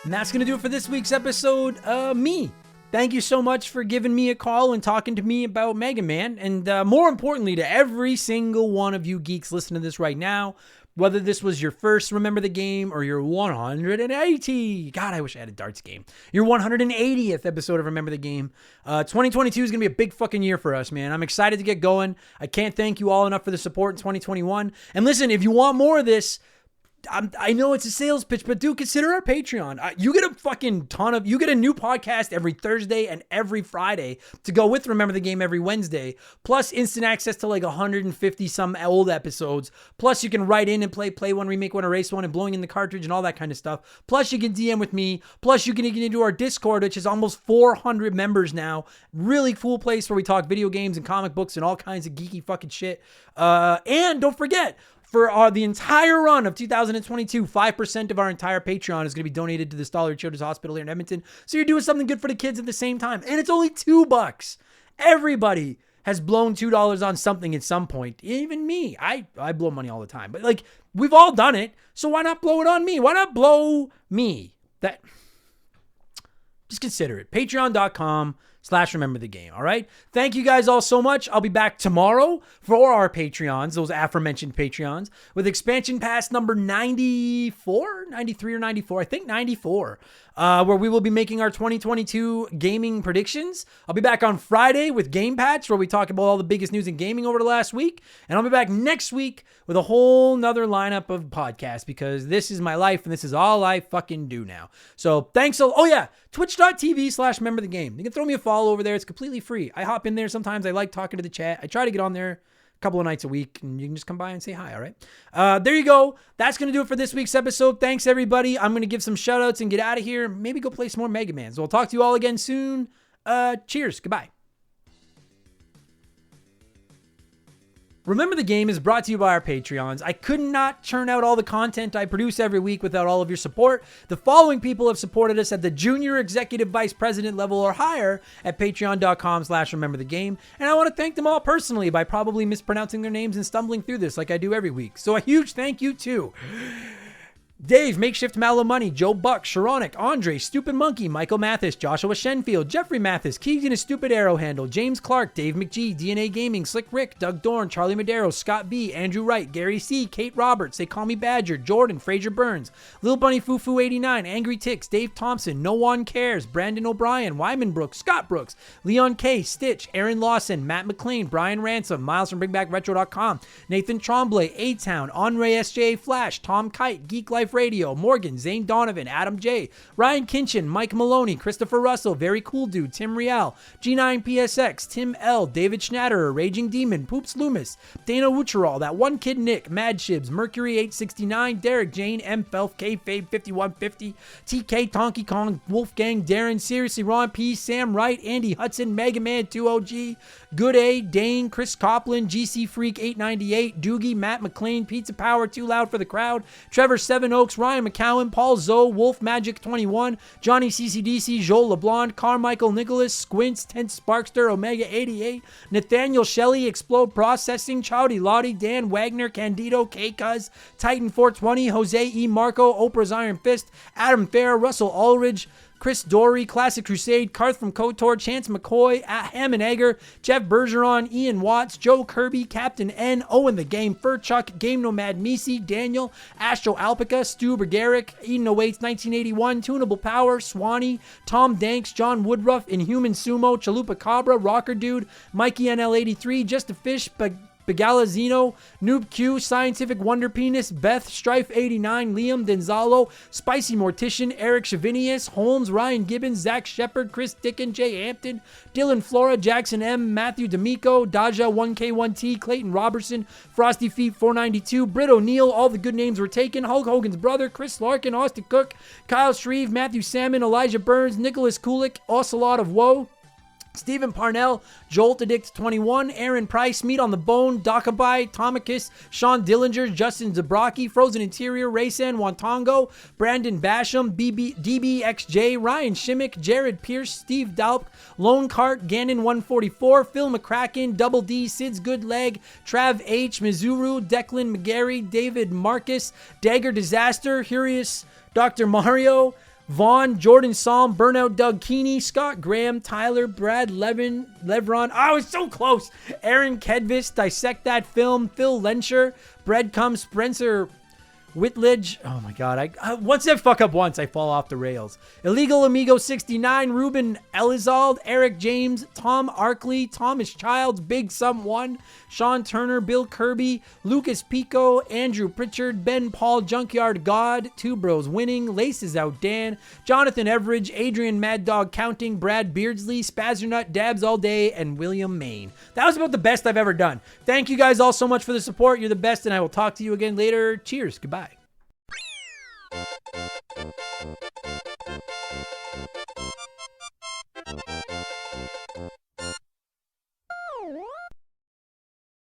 And that's going to do it for this week's episode. Me. Thank you so much for giving me a call and talking to me about Mega Man. And more importantly, to every single one of you geeks listening to this right now, whether this was your first Remember the Game or your 180, God, I wish I had a darts game, your 180th episode of Remember the Game, 2022 is going to be a big fucking year for us, man. I'm excited to get going. I can't thank you all enough for the support in 2021. And listen, if you want more of this, I know it's a sales pitch, but do consider our Patreon. You get a fucking you get a new podcast every Thursday and every Friday to go with Remember the Game every Wednesday, plus instant access to like 150 some old episodes. Plus you can write in and play one, remake one, erase one, and blowing in the cartridge and all that kind of stuff. Plus you can DM with me. Plus you can get into our Discord, which is almost 400 members now. Really cool place where we talk video games and comic books and all kinds of geeky fucking shit. And don't forget, for the entire run of 2022, 5% of our entire Patreon is going to be donated to the Stoller Children's Hospital here in Edmonton. So you're doing something good for the kids at the same time. And it's only $2. Everybody has blown $2 on something at some point. Even me. I blow money all the time. But like, we've all done it. So why not blow it on me? Why not blow me? Just consider it. Patreon.com/Remember the Game. All right. Thank you guys all so much. I'll be back tomorrow for our Patreons, those aforementioned Patreons, with expansion pass number 94, 93 or 94. I think 94, where we will be making our 2022 gaming predictions. I'll be back on Friday with Game Patch, where we talk about all the biggest news in gaming over the last week. And I'll be back next week with a whole nother lineup of podcasts, because this is my life and this is all I fucking do now. So thanks. Oh yeah. Twitch.tv/Remember the Game. You can throw me a follow over there. It's completely free. I hop in there sometimes. I like talking to the chat. I try to get on there a couple of nights a week, and you can just come by and say hi, all right? There you go. That's going to do it for this week's episode. Thanks, everybody. I'm going to give some shout-outs and get out of here. Maybe go play some more Mega Man. So we'll talk to you all again soon. Cheers. Goodbye. Remember the Game is brought to you by our Patreons. I could not churn out all the content I produce every week without all of your support. The following people have supported us at the junior executive vice president level or higher at patreon.com/Remember the Game. And I want to thank them all personally by probably mispronouncing their names and stumbling through this like I do every week. So a huge thank you to Dave, Makeshift Mallow Money, Joe Buck, Sharonic, Andre, Stupid Monkey, Michael Mathis, Joshua Shenfield, Jeffrey Mathis, Keegan a Stupid Arrow Handle, James Clark, Dave McGee, DNA Gaming, Slick Rick, Doug Dorn, Charlie Madero, Scott B, Andrew Wright, Gary C, Kate Roberts, They Call Me Badger, Jordan, Fraser Burns, Lil Bunny Fufu 89, Angry Ticks, Dave Thompson, No One Cares, Brandon O'Brien, Wyman Brooks, Scott Brooks, Leon K, Stitch, Aaron Lawson, Matt McLean, Brian Ransom, Miles from BringBackRetro.com, Nathan Tremblay, A-Town, Andre SJ Flash, Tom Kite, Geek Life Radio, Morgan, Zane Donovan, Adam J, Ryan Kinchin, Mike Maloney, Christopher Russell, Very Cool Dude, Tim Rial, G9PSX, Tim L, David Schnatterer, Raging Demon, Poops Loomis, Dana Wucherall, That One Kid Nick, Mad Shibs, Mercury 869, Derek Jane, M Felf, K Fade 5150, TK Tonky Kong, Wolfgang, Darren, Seriously Ron P, Sam Wright, Andy Hudson, Mega Man 2OG, Good A, Dane, Chris Copland, GC Freak 898, Doogie, Matt McLean, Pizza Power, Too Loud for the Crowd, Trevor Seven Oaks, Ryan McCowan, Paul Zoe, Wolf Magic 21, Johnny CCDC, Joel LeBlanc, Carmichael Nicholas, Squints, Tense Sparkster, Omega 88, Nathaniel Shelley, Explode Processing, Chowdy Lottie, Dan Wagner, Candido, K-Cuz, Titan 420, Jose E. Marco, Oprah's Iron Fist, Adam Fair, Russell Ulrich, Chris Dory, Classic Crusade, Karth from KOTOR, Chance McCoy, Hammond Egger, Jeff Bergeron, Ian Watts, Joe Kirby, Captain N, Owen the Game, Furchuck, Game Nomad Misi, Daniel, Astro Alpaca, Stu Bergeric, Eden Awaits 1981, Tunable Power, Swanee, Tom Danks, John Woodruff, Inhuman Sumo, Chalupa Cabra, Rocker Dude, Mikey NL83, Just a Fish, Begalazino, Noob Q, Scientific Wonder Penis, Beth, Strife 89, Liam Denzalo, Spicy Mortician, Eric Chavinius, Holmes, Ryan Gibbons, Zach Shepard, Chris Dickin, Jay Hampton, Dylan Flora, Jackson M, Matthew D'Amico, Daja 1K1T, Clayton Robertson, Frosty Feet 492, Britt O'Neill, all the good names were taken, Hulk Hogan's brother, Chris Larkin, Austin Cook, Kyle Shreve, Matthew Salmon, Elijah Burns, Nicholas Kulik, Ocelot of Woe, Stephen Parnell, Jolt Addict 21, Aaron Price, Meat on the Bone, Dakabai, Tomicus, Sean Dillinger, Justin Zabrocki, Frozen Interior, Raysan Wantongo, Brandon Basham, DBXJ, Ryan Shimmick, Jared Pierce, Steve Dalp, Lone Cart, Gannon 144, Phil McCracken, Double D, Sid's Good Leg, Trav H, Mizuru, Declan McGarry, David Marcus, Dagger Disaster, Hurius, Dr. Mario, Vaughn, Jordan Psalm, Burnout Doug Keeney, Scott Graham, Tyler, Brad Levron, I was so close, Aaron Kedvis, Dissect That Film, Phil Lencher, Breadcrumb, Spencer Whitledge. Oh my God. Once I fuck up once, I fall off the rails. Illegal Amigo 69, Ruben Elizald, Eric James, Tom Arkley, Thomas Childs, Big Sum 1, Sean Turner, Bill Kirby, Lucas Pico, Andrew Pritchard, Ben Paul, Junkyard God, Two Bros Winning, Laces Out Dan, Jonathan Everidge, Adrian Mad Dog Counting, Brad Beardsley, Spazzernut, Dabs All Day, and William Main. That was about the best I've ever done. Thank you guys all so much for the support. You're the best, and I will talk to you again later. Cheers. Goodbye.